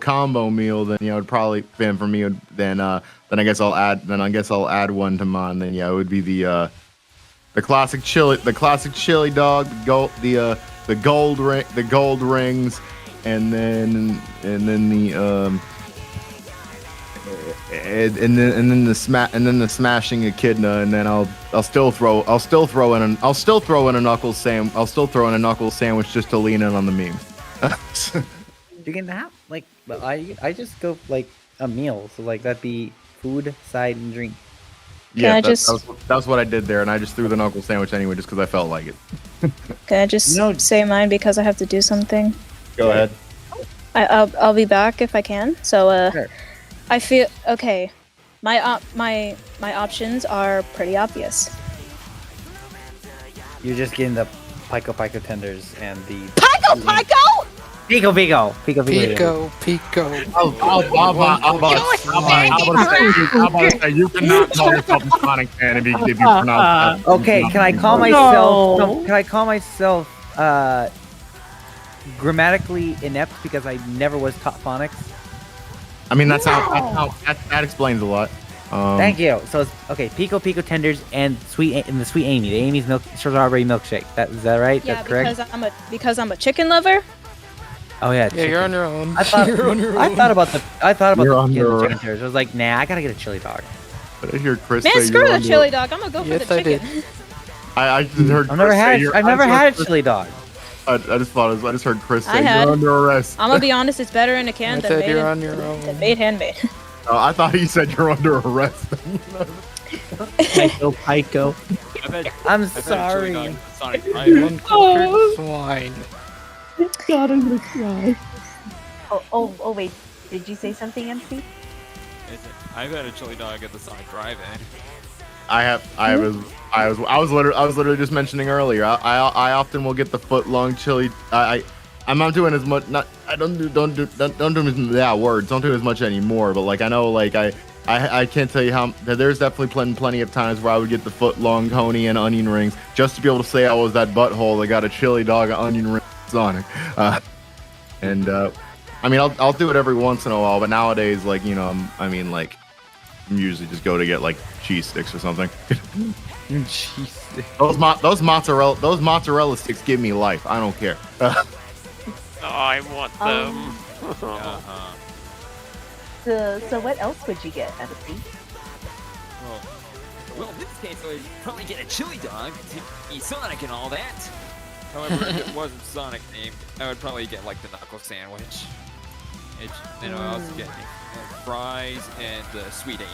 combo meal, then it'd probably then for me then I guess I'll add one to mine. Then it would be the classic chili dog, the gold rings, and then the smashing echidna, and then I'll still throw in a knuckles sandwich just to lean in on the memes. You can have but I just go like a meal, so like that'd be food, side, and drink. Yeah, that's what I did there, and I just threw the knuckle sandwich anyway, just because I felt like it. Can I just say mine because I have to do something? Go ahead. I'll be back if I can. So Sure. I feel okay. My options are pretty obvious. You're just getting the pico tenders and the Pico! pico. I'm about to say, you cannot call yourself a Sonic fan if you pronounce that. Okay, can I call myself grammatically inept because I never was taught phonics? I mean, that explains a lot. Thank you. So it's okay, pico tenders and the sweet Amy, the Amy's strawberry milkshake. Is that right? Yeah, That's correct. because I'm a chicken lover. Oh yeah. Yeah, you're on your own. I thought You're on your I own. thought about the You're on your chicken tenders. I was like, nah, I gotta get a chili dog. But I hear Chris Man, say screw you're the under- chili dog. I'm gonna go Yes, for I the chicken. I just heard. I've never Chris say had. you're- I've never I had a just chili dog. I just heard Chris I say had. you're under arrest. I'm gonna be honest, it's better in a can I than said made, you're on your own. than made handmade. I thought he said you're under arrest. Pico. I'm I've had a chili sorry. dog with Sonic Rider. Uncultured swine. God, I'm gonna cry. Oh, wait. Did you say something, MC? I've had a chili dog at the Sonic Drive-In. I was literally just mentioning earlier. I often will get the foot long chili. I'm not doing as much. Don't do as much anymore. But like I know, like I can't tell you how. There's definitely plenty of times where I would get the foot long coney and onion rings just to be able to say I was that butthole that got a chili dog and onion ring Sonic. I mean, I'll do it every once in a while, but nowadays, like, I mean, like, usually just go to get like cheese sticks or something. Cheese stick. Those mozzarella sticks give me life. I don't care. I want them. So what else would you get, Emcee? Well, in this case, I would probably get a chili dog to eat Sonic and all that. However, if it wasn't Sonic themed, I would probably get like the knuckle sandwich. And I also get fries and sweet Amy.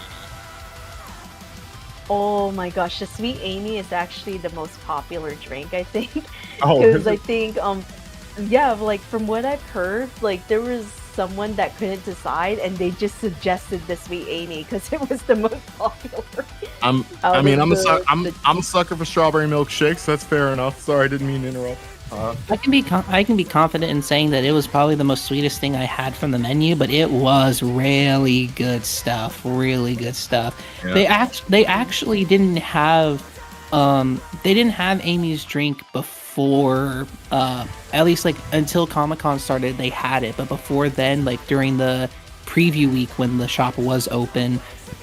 Oh my gosh, the Sweet Amy is actually the most popular drink, I think. Oh, Because I think, yeah, like from what I've heard, like there was someone that couldn't decide, and they just suggested the Sweet Amy because it was the most popular. I'm a sucker for strawberry milkshakes. That's fair enough. Sorry, I didn't mean to interrupt. I can be confident in saying that it was probably the most sweetest thing I had from the menu, but it was really good stuff. Really good stuff. Yeah. They actually didn't have Amy's drink before, at least like until Comic-Con started. They had it, but before then, like during the preview week when the shop was open,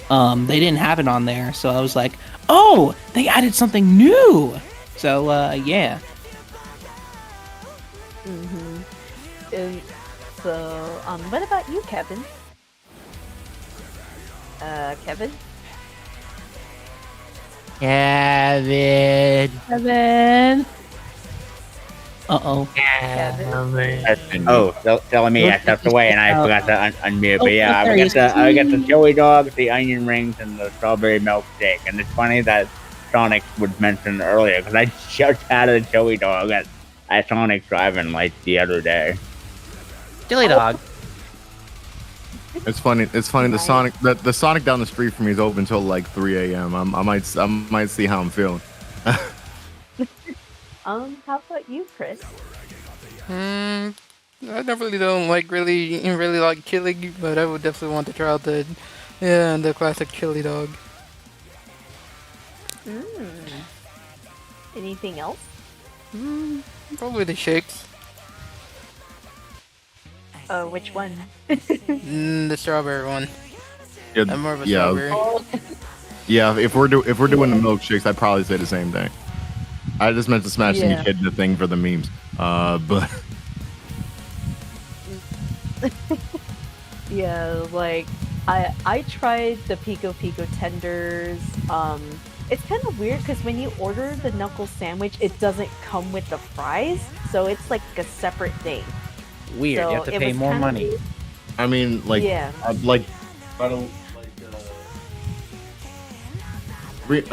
they didn't have it on there. So I was like, oh, they added something new. So yeah. And so, what about you, Kevin? Kevin? Kevin. Uh-oh. Telling me I stepped away and I forgot to unmute. But yeah, I got the chili dog, the onion rings, and the strawberry milkshake. And it's funny that Sonic would mention earlier because I just had a chili dog at Sonic Drive-In like the other day. Chili dog. It's funny. The Sonic down the street from me is open until like 3 a.m. I might see how I'm feeling. How about you, Chris? I definitely don't really like chili, but I would definitely want to try out the classic chili dog. Anything else? Probably the shakes. Which one? The strawberry one. Yeah, I'm more of a strawberry. Yeah, if we're doing the milkshakes, I'd probably say the same thing. I just meant to smash the kid in the thing for the memes. But yeah, like I tried the Pico tenders. It's kind of weird because when you order the knuckle sandwich, it doesn't come with the fries, so it's like a separate thing. Weird. So you have to it pay was more kinda money. weird. I mean, like, Yeah. I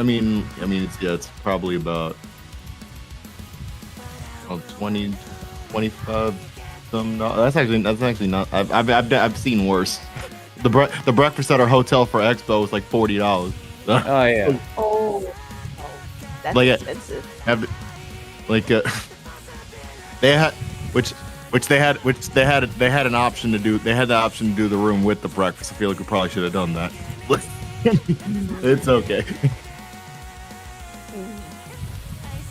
mean, it's probably about 20, 25 some. That's actually not. I've seen worse. The breakfast at our hotel for Expo was like $40. Oh yeah. Oh, that's Like, expensive. They had an option to do. They had the option to do the room with the breakfast. I feel like we probably should have done that. It's okay.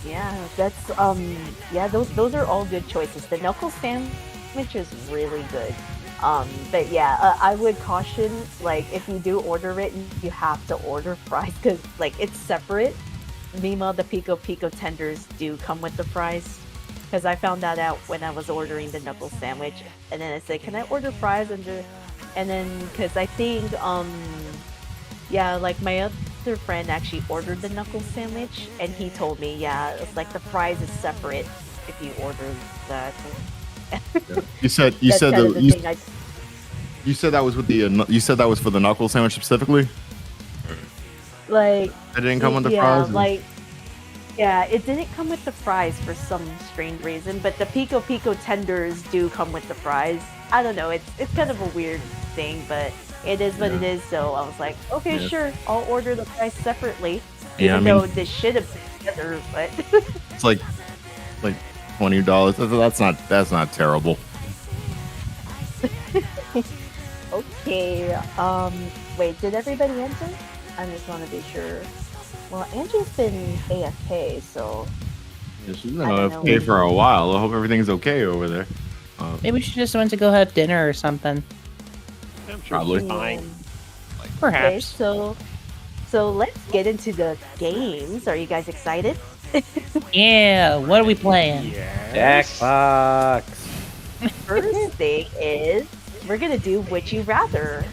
Yeah, that's those are all good choices. The knuckle sandwich is really good. But yeah, I would caution, like, if you do order it, you have to order fries because like it's separate. Meanwhile, the Pico tenders do come with the fries. Because I found that out when I was ordering the knuckle sandwich, and then I said, "Can I order fries?" And then because I think like my other friend actually ordered the knuckle sandwich, and he told me, yeah, it's like the fries is separate if you order that. You said that was with the you said that was for the knuckle sandwich specifically. Like It didn't come with the fries. Yeah, it didn't come with the fries for some strange reason, but the Pico tenders do come with the fries. I don't know, it's kind of a weird thing, but it is what it is. So I was like, okay, sure, I'll order the fries separately, even though this should have been together. But it's like $20. That's not terrible. okay, wait, did everybody answer? I just want to be sure. Well, Angie's been AFK, so Yeah, she's been AFK for a while. I hope everything's okay over there. Maybe she just went to go have dinner or something. I'm sure Probably. she's fine. Perhaps. So let's get into the games. Are you guys excited? Yeah, what are we playing? Jackbox. First thing is we're gonna do Would You Rather.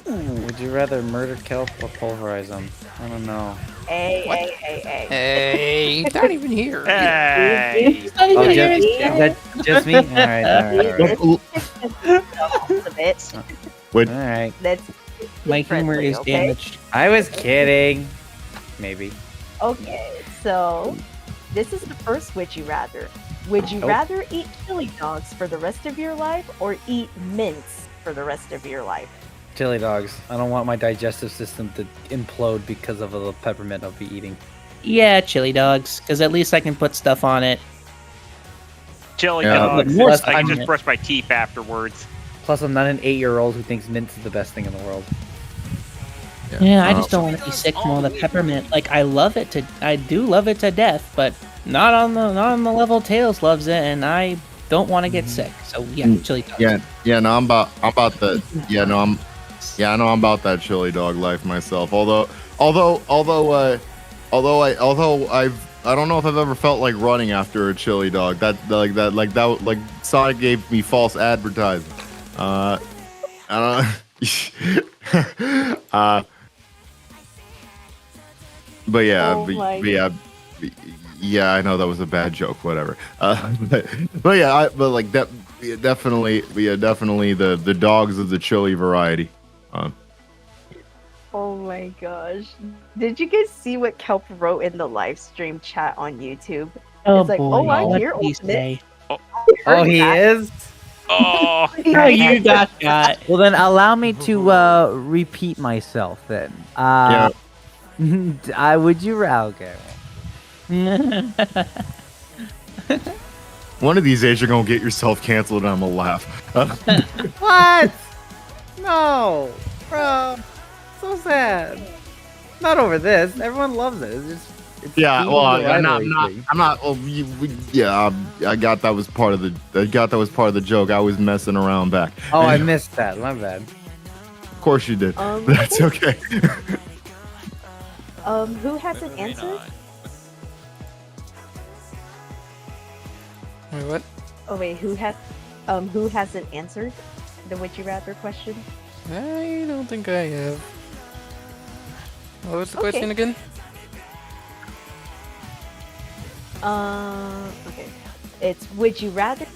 Would you rather murder kelp or pulverize them? I don't know. Hey. Hey, not even here. Hey. Oh, just me? Alright. A bit. Alright. That's My humor friendly, is okay? damaged. I was kidding. Maybe. Okay, so this is the first Would You Rather. Would you Oh. rather eat chili dogs for the rest of your life or eat mints for the rest of your life? Chili dogs. I don't want my digestive system to implode because of the peppermint I'll be eating. Yeah, chili dogs, because at least I can put stuff on it. Chili Yeah. dogs. More I stuff can on just it. brush my teeth afterwards. Plus, I'm not an 8-year-old who thinks mint is the best thing in the world. Yeah, I just don't want to be sick from all the peppermint. Like I do love it to death, but not on the level Tails loves it, and I don't want to get sick. So yeah, chili dogs. No, I'm about the. I'm about that chili dog life myself. Although I don't know if I've ever felt like running after a chili dog. Like Sonic gave me false advertising. I don't. But yeah, Oh my yeah, I know that was a bad joke. Whatever. But yeah, definitely the dogs of the chili variety. Oh my gosh. Did you guys see what Kelp wrote in the live stream chat on YouTube? Oh It's like, boy, oh, I'm what here, did he Ultimate. say? Oh, he is? Oh, Oh, you got got. Well, then allow me to repeat myself then. Would you rather? One of these days, you're gonna get yourself canceled, and I'm gonna laugh. What? No, bro. So sad. Not over this. Everyone loves it. It's Yeah, feeding well, the I'm rivalry not. thing. I'm not. Well, I got that was part of the. I got that was part of the joke. I was messing around back. Oh, I missed that. My bad. Of course you did. That's okay. Who hasn't answered? Wait, what? Oh wait, who hasn't answered the Would You Rather question? I don't think I have. What was the Okay. question again? Okay. It's Would you rather